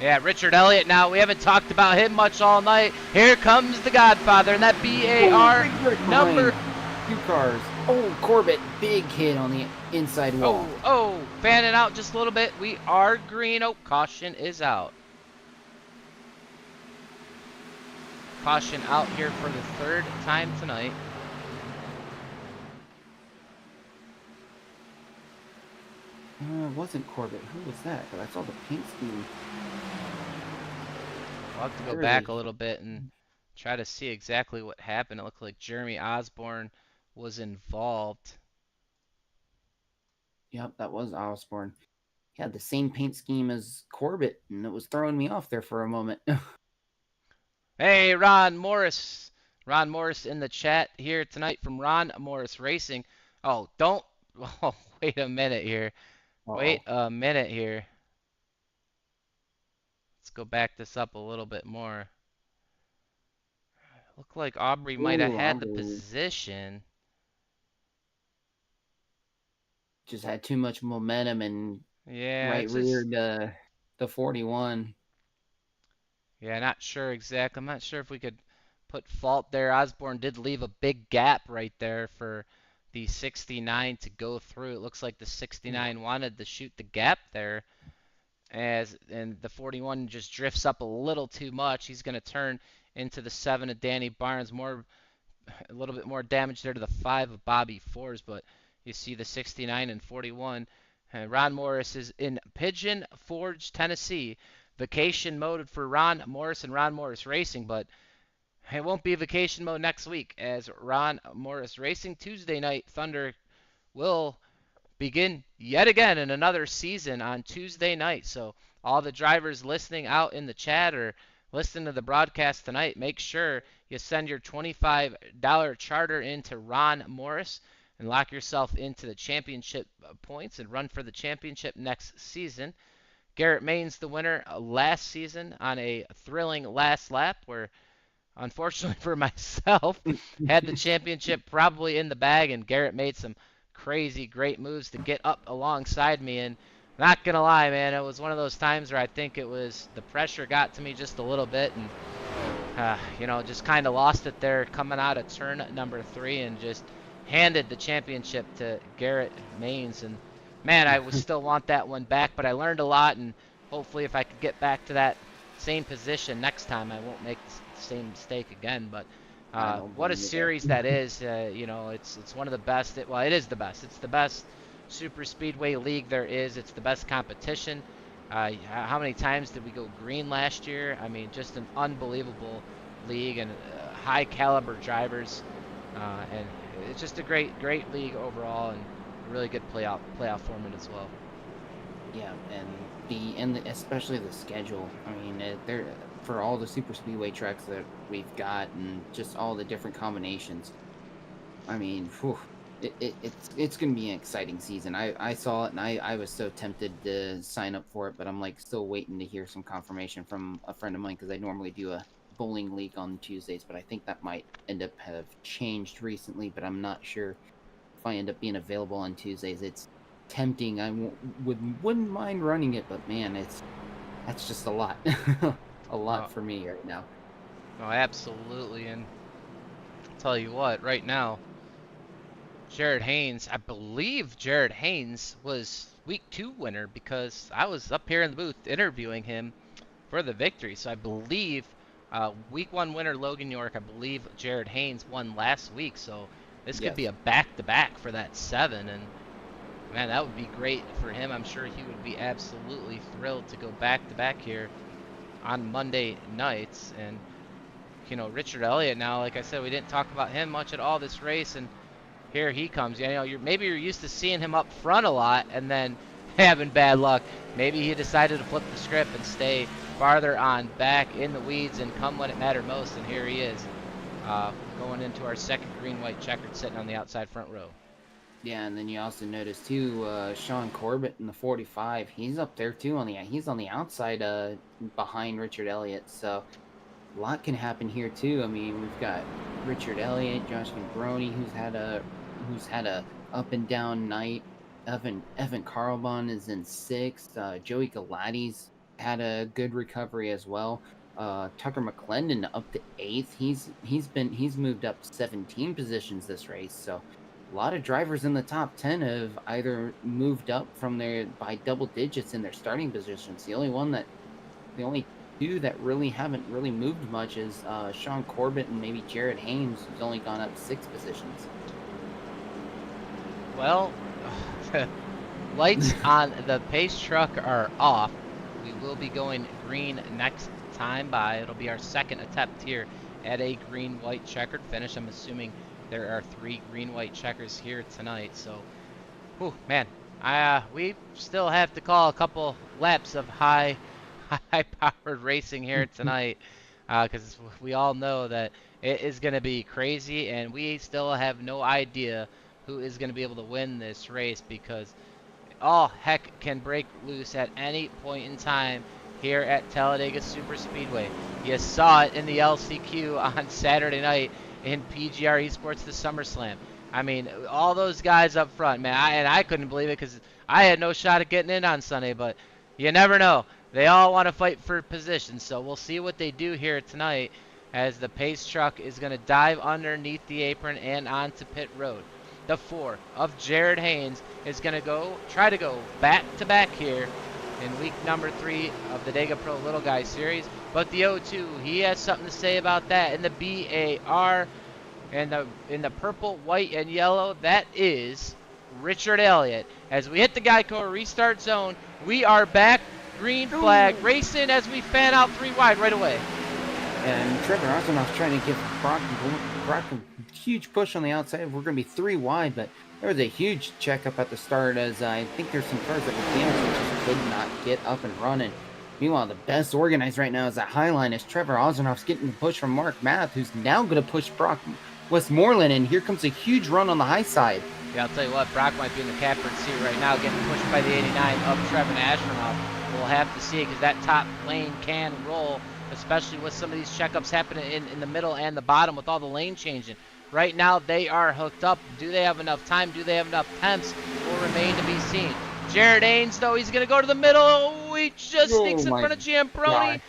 Yeah, Richard Elliott now. We haven't talked about him much all night. Here comes the Godfather, and that BAR number. 2 cars. Oh, Corbett, big hit on the inside wall. Oh, fanning out just a little bit. We are green. Oh, caution is out. Caution out here for the 3rd time tonight. It wasn't Corbett. Who was that? I saw the paint scheme. I'll have to go back a little bit and try to see exactly what happened. It looked like Jeremy Osborne was involved. Yep, that was Osborne. He had the same paint scheme as Corbett, and it was throwing me off there for a moment. Hey, Ron Morris. Ron Morris in the chat here tonight from Ron Morris Racing. Oh, don't. Oh, wait a minute here. Wait a minute here. Let's go back this up a little bit more. Looked like Aubrey might have had the position. Just had too much momentum and reared the 41. Yeah, not sure exactly. I'm not sure if we could put fault there. Osborne did leave a big gap right there for the 69 to go through. It looks like the 69 wanted to shoot the gap there, and the 41 just drifts up a little too much. He's going to turn into the 7 of Danny Barnes. A little bit more damage there to the 5 of Bobby Fours, but you see the 69 and 41. Ron Morris is in Pigeon Forge, Tennessee. Vacation mode for Ron Morris and Ron Morris Racing, but it won't be vacation mode next week, as Ron Morris Racing Tuesday Night Thunder will begin yet again in another season on Tuesday night. So all the drivers listening out in the chat or listening to the broadcast tonight, make sure you send your $25 charter into Ron Morris and lock yourself into the championship points and run for the championship next season. Garrett Maines, the winner last season on a thrilling last lap where, unfortunately for myself, had the championship probably in the bag, and Garrett made some crazy great moves to get up alongside me. And not going to lie, man, it was one of those times where I think it was the pressure got to me just a little bit, and just kind of lost it there coming out of turn number 3 and just handed the championship to Garrett Maines. And man, I would still want that one back, but I learned a lot, and hopefully if I could get back to that same position next time, I won't make the same mistake again. But what a series that is. It's one of the best. It is the best. It's the best super speedway league there is. It's the best competition. How many times did we go green last year? I mean, just an unbelievable league, and high caliber drivers, and it's just a great league overall, and a really good playoff format as well. Yeah, and especially the schedule. I mean, for all the super speedway tracks that we've got, and just all the different combinations. I mean, it's going to be an exciting season. I saw it, and I was so tempted to sign up for it, but I'm like still waiting to hear some confirmation from a friend of mine, because I normally do a bowling league on Tuesdays, but I think that might end up have changed recently, but I'm not sure if I end up being available on Tuesdays. It's tempting. I wouldn't mind running it, but man, that's just a lot. A lot for me right now. Oh, absolutely. And I'll tell you what, right now, Jared Haynes, I believe Jared Haynes was week 2 winner because I was up here in the booth interviewing him for the victory. So I believe week 1 winner Logan York, I believe Jared Haynes won last week. So this could be a back-to-back for that 7. And man, that would be great for him. I'm sure he would be absolutely thrilled to go back-to-back here on Monday nights. And you know, Richard Elliott now, like I said, we didn't talk about him much at all this race, and here he comes. You know, maybe you're used to seeing him up front a lot and then having bad luck. Maybe he decided to flip the script and stay farther on back in the weeds and come when it mattered most, and here he is going into our second green-white checkered sitting on the outside front row. Yeah, and then you also notice too, Sean Corbett in the 45. He's up there too he's on the outside behind Richard Elliott. So a lot can happen here too. I mean, we've got Richard Elliott, Josh Gambroni, who's had a up and down night. Evan Carlbon is in 6th. Joey Galati's had a good recovery as well. Tucker McClendon up to 8th. He's moved up 17 positions this race. So a lot of drivers in the top 10 have either moved up from there by double digits in their starting positions. The only 2 that really haven't really moved much is Sean Corbett and maybe Jared Haynes, who's only gone up 6 positions. Well, lights on the pace truck are off. We will be going green next time by. It'll be our second attempt here at a green-white checkered finish. I'm assuming there are 3 green-white checkers here tonight. So, man, we still have to call a couple laps of high-powered racing here tonight, because we all know that it is going to be crazy, and we still have no idea who is going to be able to win this race, because all heck can break loose at any point in time here at Talladega Superspeedway. You saw it in the LCQ on Saturday night in PGR eSports, the SummerSlam. I mean, all those guys up front, man, I couldn't believe it because I had no shot at getting in on Sunday, but you never know. They all want to fight for position, so we'll see what they do here tonight as the pace truck is going to dive underneath the apron and onto pit road. The 4 of Jared Haynes is going to try to go back-to-back here in week number 3 of the Dega Pro Little Guy Series. But the 0-2, he has something to say about that. In the BAR, and in the purple, white, and yellow, that is Richard Elliott. As we hit the Geico restart zone, we are back. Green flag, racing as we fan out 3 wide right away. And Trevor Osinoff's trying to give Brock a huge push on the outside. We're going to be 3 wide, but there was a huge checkup at the start, as I think there's some cars that were damaged that just could not get up and running. Meanwhile, the best organized right now is that Highline, as Trevor Osinoff's getting the push from Mark Math, who's now going to push Brock Westmoreland, and here comes a huge run on the high side. Yeah, I'll tell you what, Brock might be in the catbird seat right now, getting pushed by the 89 of Trevin Astronaut. We'll have to see, because that top lane can roll, especially with some of these checkups happening in the middle and the bottom with all the lane changing. Right now, they are hooked up. Do they have enough time? Do they have enough temps? Will remain to be seen. Jared Haynes, though, he's going to go to the middle. Oh, he just sneaks in front of Giambroni.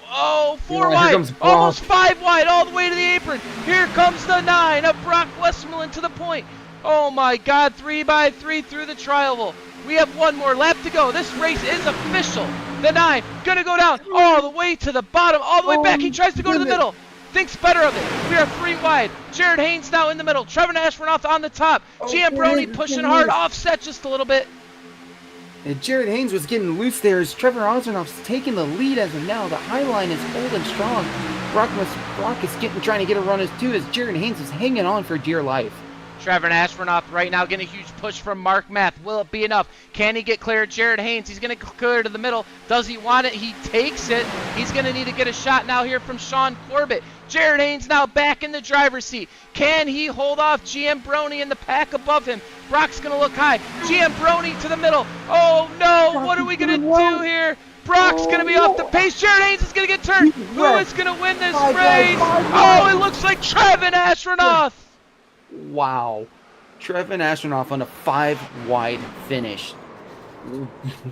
Oh, 4 wide, almost 5 wide, all the way to the apron. Here comes the 9 of Brock Westmoreland to the point. Oh, my God, 3x3 through the tri-oval. We have 1 more lap to go. This race is official. The 9 going to go down all the way to the bottom, all the way back. He tries to go to the middle. Thinks better of it. We are 3 wide. Jared Haynes now in the middle. Trevin Ashburnoff on the top. Giambroni pushing hard, offset just a little bit. And Jared Haynes was getting loose there as Trevor Osinoff's taking the lead as of now. The high line is holding strong. Brock is trying to get a run as too, as Jared Haynes is hanging on for dear life. Trevor Ashburnoff right now getting a huge push from Mark Math. Will it be enough? Can he get clear of Jared Haynes? He's going to clear to the middle. Does he want it? He takes it. He's going to need to get a shot now here from Sean Corbett. Jared Haynes now back in the driver's seat. Can he hold off Giambroni in the pack above him? Brock's going to look high. Giambroni to the middle. Oh, no. What are we going to do here? Brock's going to be off the pace. Jared Haynes is going to get turned. Who is going to win this race? Oh, it looks like Trevin Astronaut. Wow. Trevin Astronaut on a 5-wide finish.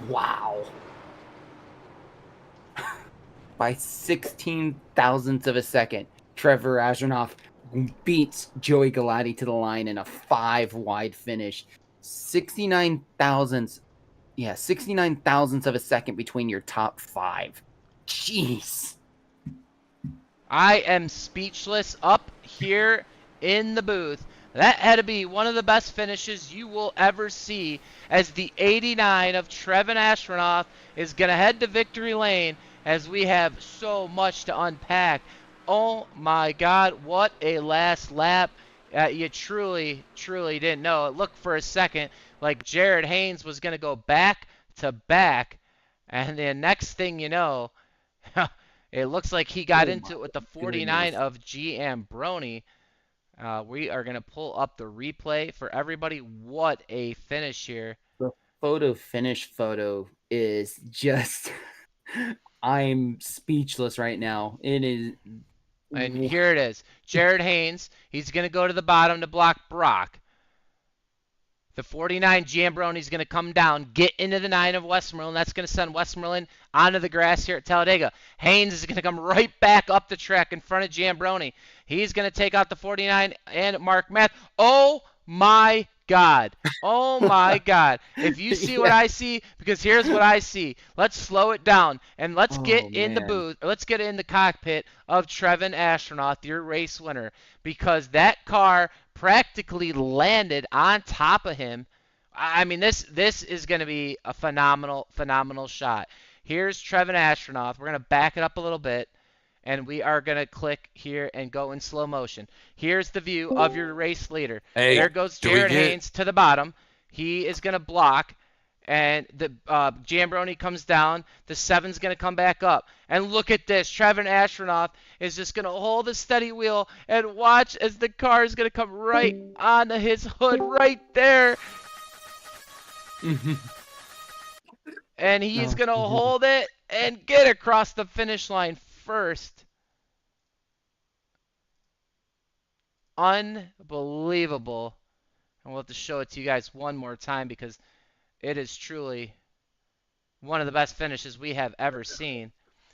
Wow. By 16 thousandths of a second, Trevor Astronaut beats Joey Galati to the line in a 5-wide finish. 69 thousandths of a second between your top 5. Jeez. I am speechless up here in the booth. That had to be one of the best finishes you will ever see, as the 89 of Trevin Astronaut is going to head to victory lane, as we have so much to unpack. Oh my God, what a last lap. You truly didn't know. It looked for a second like Jared Haynes was going to go back to back, and the next thing you know, it looks like he got into it with the 49 of Giambroni. We are going to pull up the replay for everybody. What a finish here. The photo finish photo is just... I'm speechless right now. It is... And here it is. Jared Haynes, he's going to go to the bottom to block Brock. The 49 Giambroni's going to come down, get into the 9 of Westmoreland. That's going to send Westmoreland onto the grass here at Talladega. Haynes is going to come right back up the track in front of Giambroni. He's going to take out the 49 and Mark Math. Oh my God. Oh my God. If you see what I see, because here's what I see. Let's slow it down and let's get in the booth, or let's get in the cockpit of Trevin Astronaut, your race winner, because that car practically landed on top of him. I mean, this is going to be a phenomenal shot. Here's Trevin Astronaut. We're going to back it up a little bit, and we are going to click here and go in slow motion. Here's the view of your race leader. Hey, there goes Jared Haynes to the bottom. He is going to block, and the Giambroni comes down. The 7's going to come back up. And look at this. Trevin Astronaut is just going to hold the steady wheel and watch as the car is going to come right onto his hood right there. And he's going to hold it and get across the finish line first. Unbelievable. And we'll have to show it to you guys one more time, because it is truly one of the best finishes we have ever seen.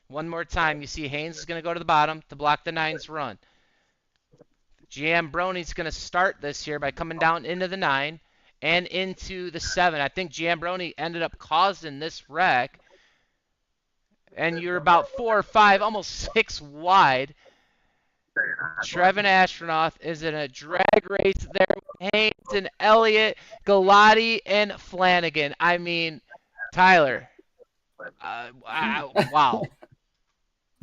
One more time, you see Haynes is going to go to the bottom to block the 9's run. Giambroni's going to start this here by coming down into the 9 and into the 7. I think Giambroni ended up causing this wreck. And you're about 4 or 5, almost 6 wide. Trevin Astronaut is in a drag race there with Haynes and Elliott, Galati, and Flanagan. I mean, Tyler, wow.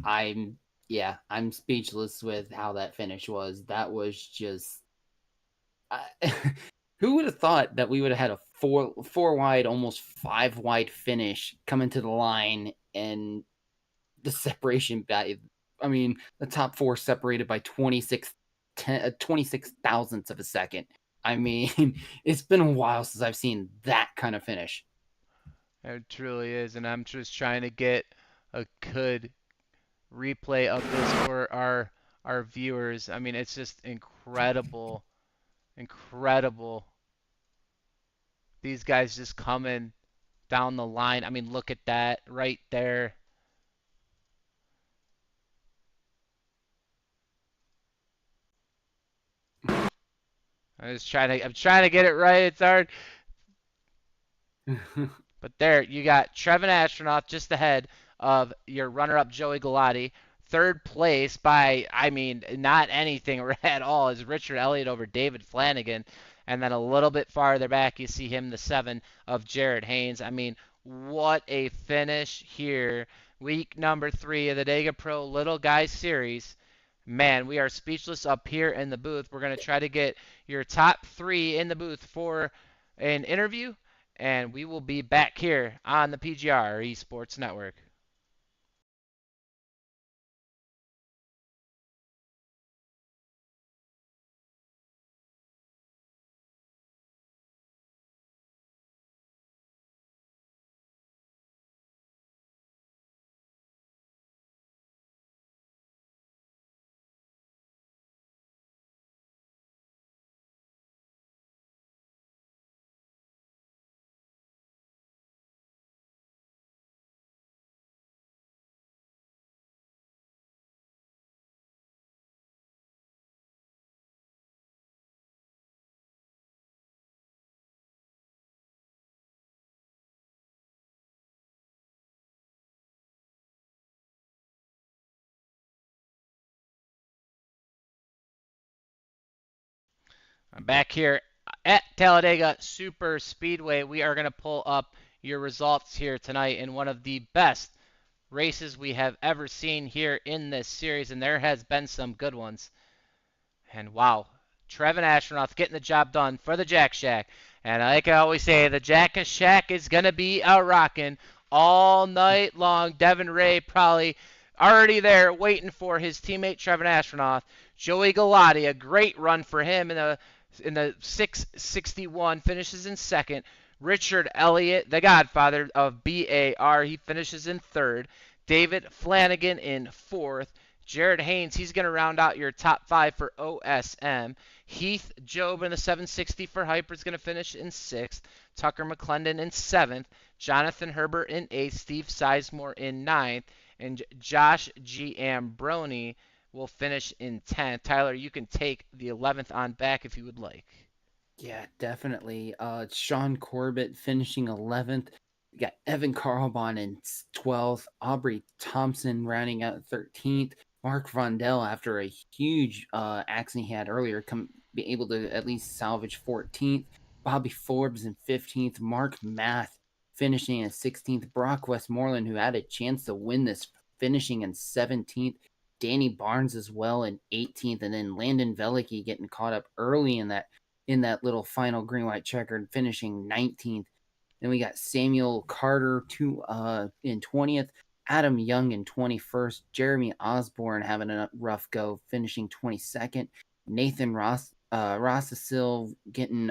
I'm speechless with how that finish was. That was just... who would have thought that we would have had a 4 wide, almost 5 wide finish coming to the line, and the separation by... I mean, the top 4 separated by 26 thousandths of a second. I mean, it's been a while since I've seen that kind of finish. It truly is, and I'm just trying to get a good replay of this for our viewers. I mean, it's just incredible. These guys just coming down the line. I mean, look at that right there. I'm trying to get it right. It's hard. But there, you got Trevin Astronaut just ahead of your runner-up Joey Galati. Third place by, I mean, not anything at all, is Richard Elliott over David Flanagan. And then a little bit farther back, you see him, the 7 of Jared Haynes. I mean, what a finish here. Week number 3 of the Dega Pro Little Guys Series. Man, we are speechless up here in the booth. We're going to try to get your top 3 in the booth for an interview, and we will be back here on the PGR eSports Network. I'm back here at Talladega Superspeedway. We are going to pull up your results here tonight in one of the best races we have ever seen here in this series, and there has been some good ones. And wow, Trevin Astronaut getting the job done for the Jack Shack. And like I always say, the Jack Shack is going to be a rockin' all night long. Devin Ray probably already there waiting for his teammate Trevin Astronaut. Joey Galati, a great run for him in the 661, finishes in second. Richard Elliott, the godfather of BAR, he finishes in third. David Flanagan in fourth. Jared Haynes, he's going to round out your top five for OSM. Heath Job in the 760 for Hyper is going to finish in sixth. Tucker McClendon in seventh. Jonathan Herbert in eighth. Steve Sizemore in ninth. And Josh G. Ambroni will finish in 10th. Tyler, you can take the 11th on back if you would like. Yeah, definitely. Sean Corbett finishing 11th. We got Evan Carlbon in 12th. Aubrey Thompson rounding out 13th. Mark Vondell, after a huge accident he had earlier, be able to at least salvage 14th. Bobby Forbes in 15th. Mark Math finishing in 16th. Brock Westmoreland, who had a chance to win this, finishing in 17th. Danny Barnes as well in 18th. And then Landon Velicki getting caught up early in that little final green white checkered, finishing 19th. Then we got Samuel Carter in 20th, Adam Young in 21st, Jeremy Osborne having a rough go, finishing 22nd, Nathan Rossasil getting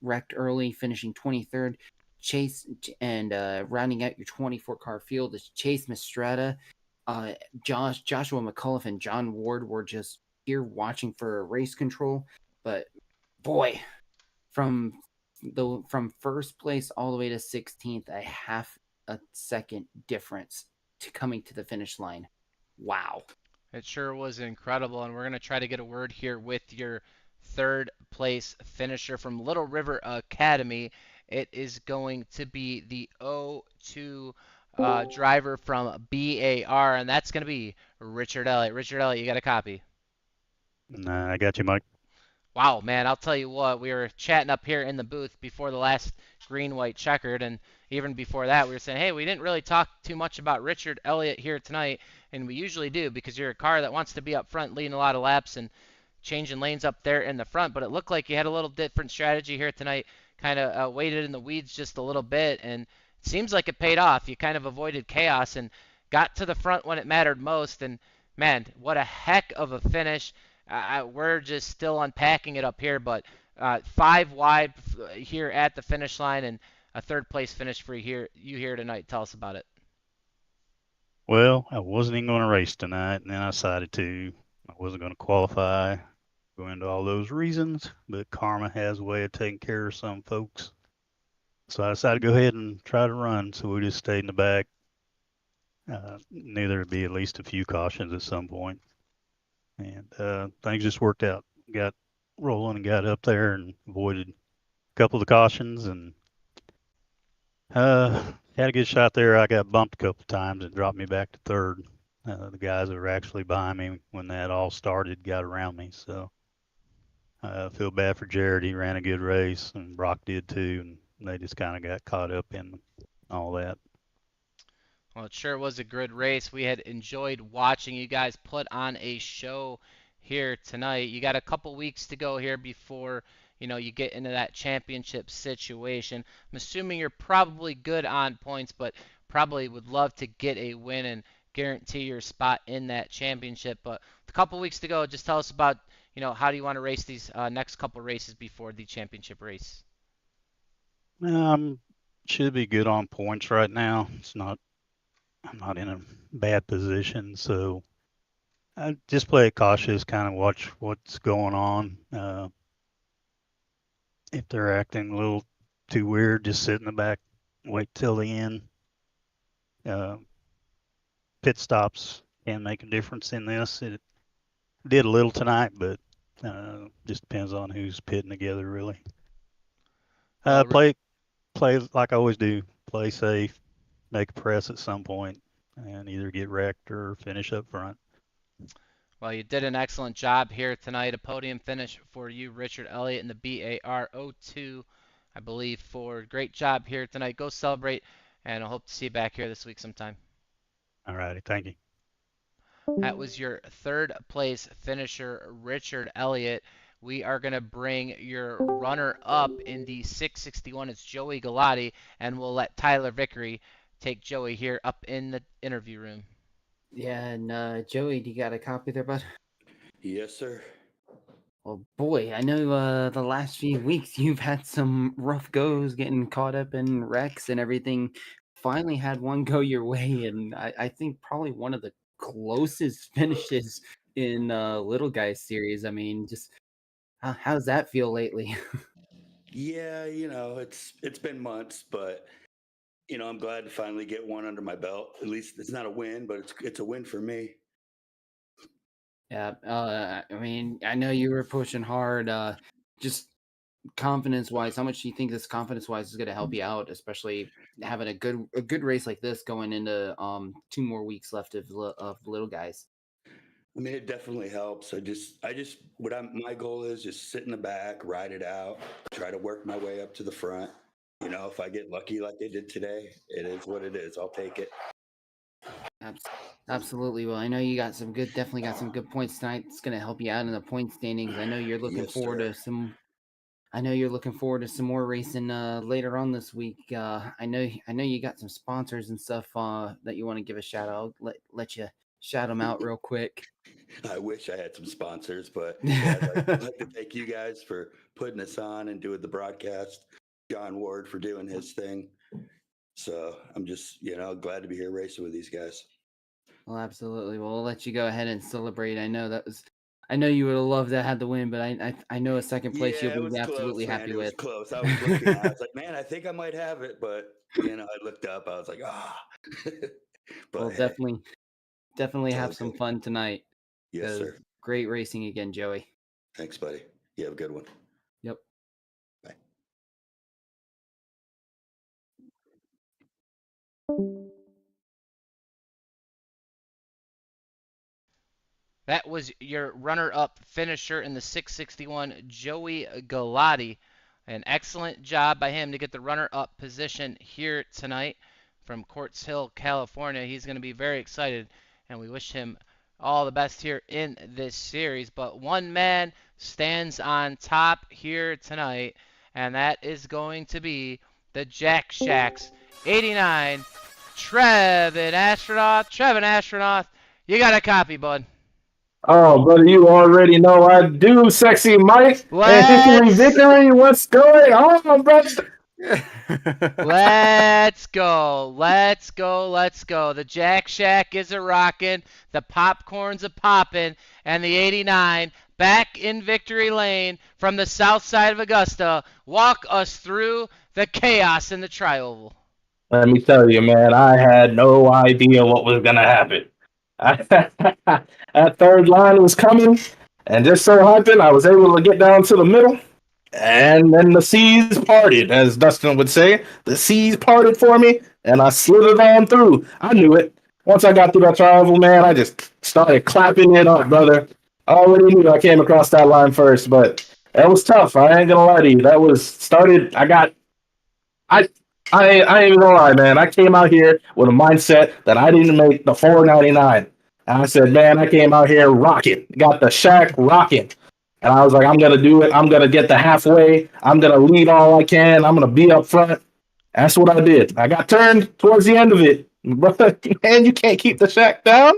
wrecked early, finishing 23rd. Chase and rounding out your 24 car field is Chase Mistretta. Joshua McCullough and John Ward were just here watching for race control, but boy, from first place all the way to 16th, a half a second difference to coming to the finish line. Wow. It sure was incredible, and we're going to try to get a word here with your third place finisher from Little River Academy. It is going to be the 02 driver from BAR, and that's going to be Richard Elliott. Richard Elliott, you got a copy? Nah, I got you, Mike. Wow, man, I'll tell you what, we were chatting up here in the booth before the last green-white checkered, and even before that, we were saying, hey, we didn't really talk too much about Richard Elliott here tonight, and we usually do because you're a car that wants to be up front leading a lot of laps and changing lanes up there in the front, but it looked like you had a little different strategy here tonight, kind of waited in the weeds just a little bit, and it seems like it paid off. You kind of avoided chaos and got to the front when it mattered most, and man, what a heck of a finish. We're just still unpacking it up here, but 5 wide here at the finish line and a third place finish for you here tonight. Tell us about it. Well, I wasn't even going to race tonight, and then I decided to. I wasn't going to qualify, go into all those reasons, but karma has a way of taking care of some folks. So I decided to go ahead and try to run, so we just stayed in the back. Knew there'd be at least a few cautions at some point. And things just worked out. Got rolling and got up there and avoided a couple of the cautions and had a good shot there. I got bumped a couple of times and dropped me back to third. The guys that were actually behind me when that all started got around me. So I feel bad for Jared. He ran a good race, and Brock did too, and they just kind of got caught up in all that. Well, it sure was a good race. We had enjoyed watching you guys put on a show here tonight. You got a couple weeks to go here before, you get into that championship situation. I'm assuming you're probably good on points, but probably would love to get a win and guarantee your spot in that championship. But with a couple weeks to go, just tell us about, how do you want to race these next couple races before the championship race? Should be good on points right now. I'm not in a bad position, so I just play it cautious, kind of watch what's going on. If they're acting a little too weird, just sit in the back, wait till the end. Pit stops can make a difference in this. It did a little tonight, but just depends on who's pitting together, really. Play like I always do. Play safe. Make a press at some point and either get wrecked or finish up front. Well, you did an excellent job here tonight. A podium finish for you, Richard Elliott, in the BAR 02, I believe, Ford. Great job here tonight. Go celebrate, and I hope to see you back here this week sometime. All righty, thank you. That was your third place finisher, Richard Elliott. We are going to bring your runner up in the 661. It's Joey Galati, and we'll let Tyler Vickery take Joey here up in the interview room. Yeah, and Joey, do you got a copy there, bud? Yes, sir. Well, boy, I know the last few weeks you've had some rough goes getting caught up in wrecks and everything. Finally had one go your way, and I think probably one of the closest finishes in Little Guys series. I mean, just how's that feel lately? Yeah, it's been months, but I'm glad to finally get one under my belt. At least it's not a win, but it's a win for me. Yeah, I mean, I know you were pushing hard. Just confidence-wise, how much do you think this confidence-wise is going to help you out, especially having a good race like this going into 2 more weeks left of Little Guys? I mean, it definitely helps. My goal is just sit in the back, ride it out, try to work my way up to the front. If I get lucky like I did today, it is what it is. I'll take it. Absolutely. Well, I know you definitely got some good points tonight. It's going to help you out in the point standings. I know you're looking Yes, forward sir. to some. I know you're looking forward to some more racing later on this week. I know you got some sponsors and stuff that you want to give a shout out. Let you shout them out real quick. I wish I had some sponsors, but yeah, I'd like to thank you guys for putting us on and doing the broadcast. John Ward for doing his thing. So I'm just, glad to be here racing with these guys. Well, absolutely. Well, we'll let you go ahead and celebrate. I know you would have loved to have the win, but I know a second place you'll be absolutely happy with. It was close. I was looking. I was like, man, I think I might have it, but I looked up. I was like, But well, hey, definitely have some fun tonight. Yes, sir. Great racing again, Joey. Thanks, buddy. You have a good one. Yep. Bye. That was your runner-up finisher in the 661, Joey Galati. An excellent job by him to get the runner-up position here tonight from Quartz Hill, California. He's going to be very excited, and we wish him all the best here in this series. But one man stands on top here tonight, and that is going to be the Jack Shacks 89, Trevin Astronaut. Trevin Astronaut, you got a copy, bud. Oh, brother, you already know I do, Sexy Mike. And Hickory Vickery, what's going on, brother? Let's go. Let's go. Let's go. The Jack Shack is a rockin'. The popcorn's a poppin'. And the 89 back in Victory Lane from the south side of Augusta. Walk us through the chaos in the tri-oval. Let me tell you, man, I had no idea what was going to happen. That third line was coming, and just so happened I was able to get down to the middle, and then the seas parted, as Dustin would say. The seas parted for me, and I slid it on through. I knew it. Once I got through that travel, man, I just started clapping it up, brother. I already knew I came across that line first, but that was tough. I ain't gonna lie to you. That was started. I ain't even gonna lie, man. I came out here with a mindset that I didn't make the 499. And I said, man, I came out here rocking. Got the shack rocking. And I was like, I'm gonna do it. I'm gonna get the halfway. I'm gonna lead all I can. I'm gonna be up front. That's what I did. I got turned towards the end of it. But man, you can't keep the shack down.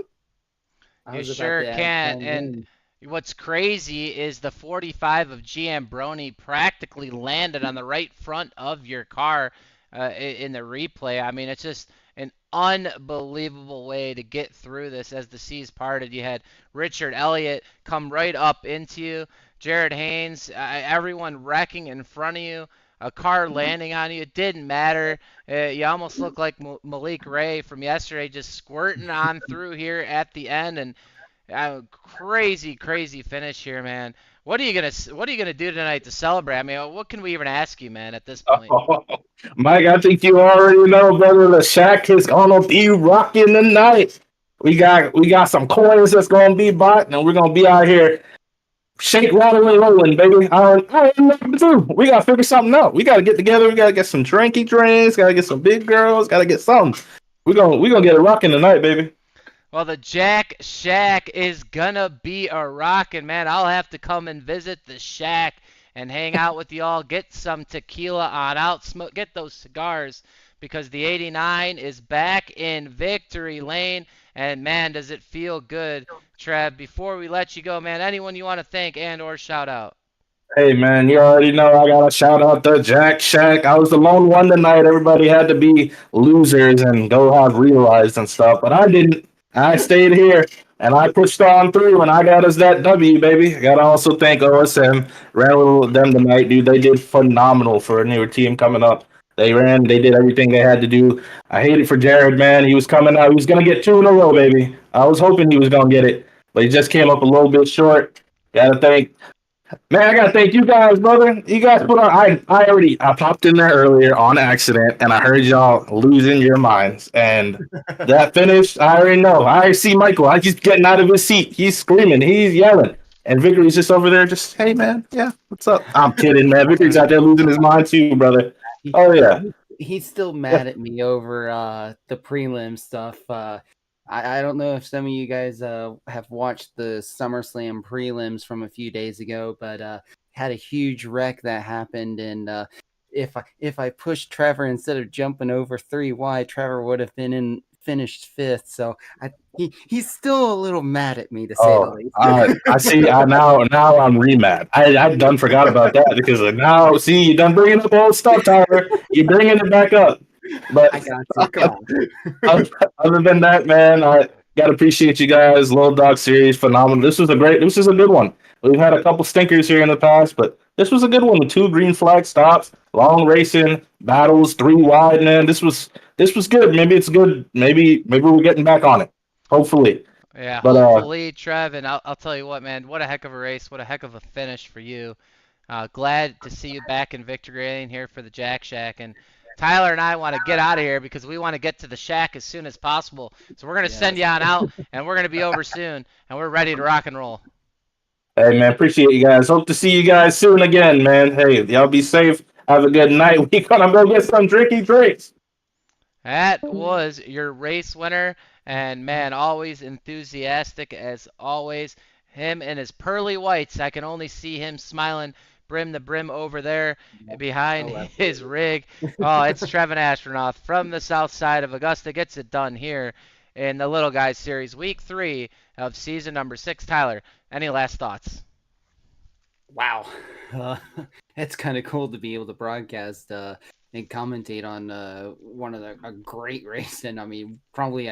You sure can't. And what's crazy is the 45 of Giambroni practically landed on the right front of your car in the replay. I mean, it's just an unbelievable way to get through this as the seas parted. You had Richard Elliott come right up into you, Jared Haynes, everyone wrecking in front of you, a car landing on you. It didn't matter. You almost look like Malik Ray from yesterday, just squirting on through here at the end, and crazy finish here, man. What are you gonna do tonight to celebrate? I mean, what can we even ask you, man, at this point? Mike, I think you already know, brother. The shack is gonna be rocking tonight. We got some coins that's gonna be bought, and we're gonna be out here shake, rattling, rolling, baby. I don't know what to do. We gotta figure something out. We gotta get together. We gotta get some drinky drinks. Gotta get some big girls. Gotta get something. We gonna get it rocking tonight, baby. Well, the Jack Shack is gonna be a rockin', man. I'll have to come and visit the shack and hang out with y'all, get some tequila on out, smoke, get those cigars, because the 89 is back in Victory Lane, and man, does it feel good. Trev, before we let you go, man, anyone you want to thank and or shout out? Hey man, you already know I gotta shout out the Jack Shack. I was the lone one tonight. Everybody had to be losers and go have realized and stuff, but I didn't. I stayed here and I pushed on through and I got us that W, baby. I gotta also thank OSM. Ran a little with them tonight, dude. They did phenomenal for a newer team coming up. They did everything they had to do. I hate it for Jared, man. He was coming out. He was gonna get 2 in a row, baby. I was hoping he was gonna get it, but he just came up a little bit short. Gotta thank Man, I gotta thank you guys, brother. You guys put on. I popped in there earlier on accident, and I heard y'all losing your minds. And that finish, I already know. I already see Michael. I just getting out of his seat. He's screaming. He's yelling. And Vickery's just over there, just hey man, yeah, what's up? I'm kidding, man. Vickery's out there losing his mind too, brother. Oh yeah. He's still mad at me over the prelim stuff. I don't know if some of you guys have watched the SummerSlam prelims from a few days ago, but had a huge wreck that happened, and if I pushed Trevor instead of jumping over 3 wide, Trevor would have finished 5th. So he's still a little mad at me, to say the least. I see. Now I'm re-mad. I done forgot about that because now see you done bringing up old stuff, Tyler. You're bringing it back up. But I got you. other than that, man, I gotta appreciate you guys. Little Dog Series, phenomenal. This was a good one. We've had a couple stinkers here in the past, but this was a good one with 2 green flag stops, long racing, battles, 3 wide, man. This was good. Maybe it's good. Maybe we're getting back on it. Hopefully. Yeah, But hopefully, Trev, and I'll tell you what, man, what a heck of a race, what a heck of a finish for you. Glad to see you back in Victory Lane here for the Jack Shack, and Tyler and I want to get out of here because we want to get to the shack as soon as possible. So we're going to send you on out, and we're going to be over soon, and we're ready to rock and roll. Hey, man, appreciate you guys. Hope to see you guys soon again, man. Hey, y'all be safe. Have a good night. We're going to go get some drinky drinks. That was your race winner, and man, always enthusiastic as always. Him and his pearly whites, I can only see him smiling brim to brim over there behind his rig. Oh, it's Trevin Astronaut from the south side of Augusta. Gets it done here in the Little Guys Series, week 3 of season number 6. Tyler, any last thoughts? Wow. It's kind of cool to be able to broadcast and commentate on one of a great race. And I mean, probably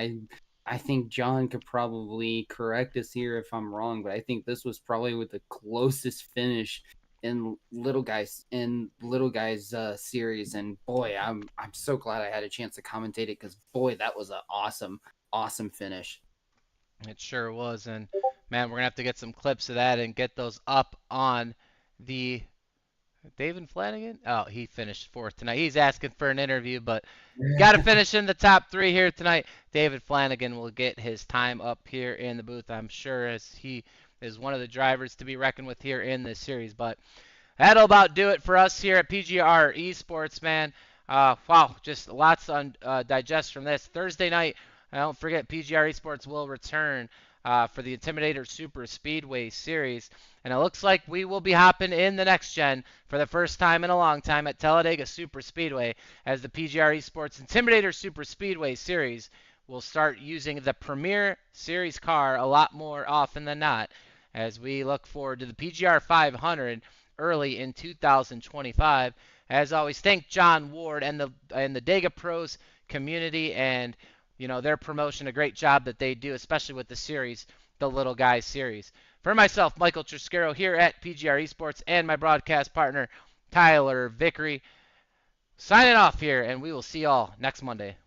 I think John could probably correct us here if I'm wrong, but I think this was probably with the closest finish in Little Guys series. And boy, I'm so glad I had a chance to commentate it, because boy, that was an awesome finish. It sure was, and man, we're gonna have to get some clips of that and get those up on the David Flanagan. Oh, he finished 4th tonight. He's asking for an interview, but got to finish in the top 3 here tonight. David Flanagan will get his time up here in the booth, I'm sure, as he is one of the drivers to be reckoned with here in this series. But that'll about do it for us here at PGR eSports, man. Wow, just lots to digest from this. Thursday night, don't forget, PGR eSports will return for the Intimidator Super Speedway Series. And it looks like we will be hopping in the next gen for the first time in a long time at Talladega Superspeedway, as the PGR eSports Intimidator Super Speedway Series will start using the Premier Series car a lot more often than not, as we look forward to the PGR 500 early in 2025. As always, thank John Ward and the Dega Pros community and their promotion. A great job that they do, especially with the series, the Little Guys Series. For myself, Michael Triscaro here at PGR eSports, and my broadcast partner, Tyler Vickery, signing off here, and we will see y'all next Monday.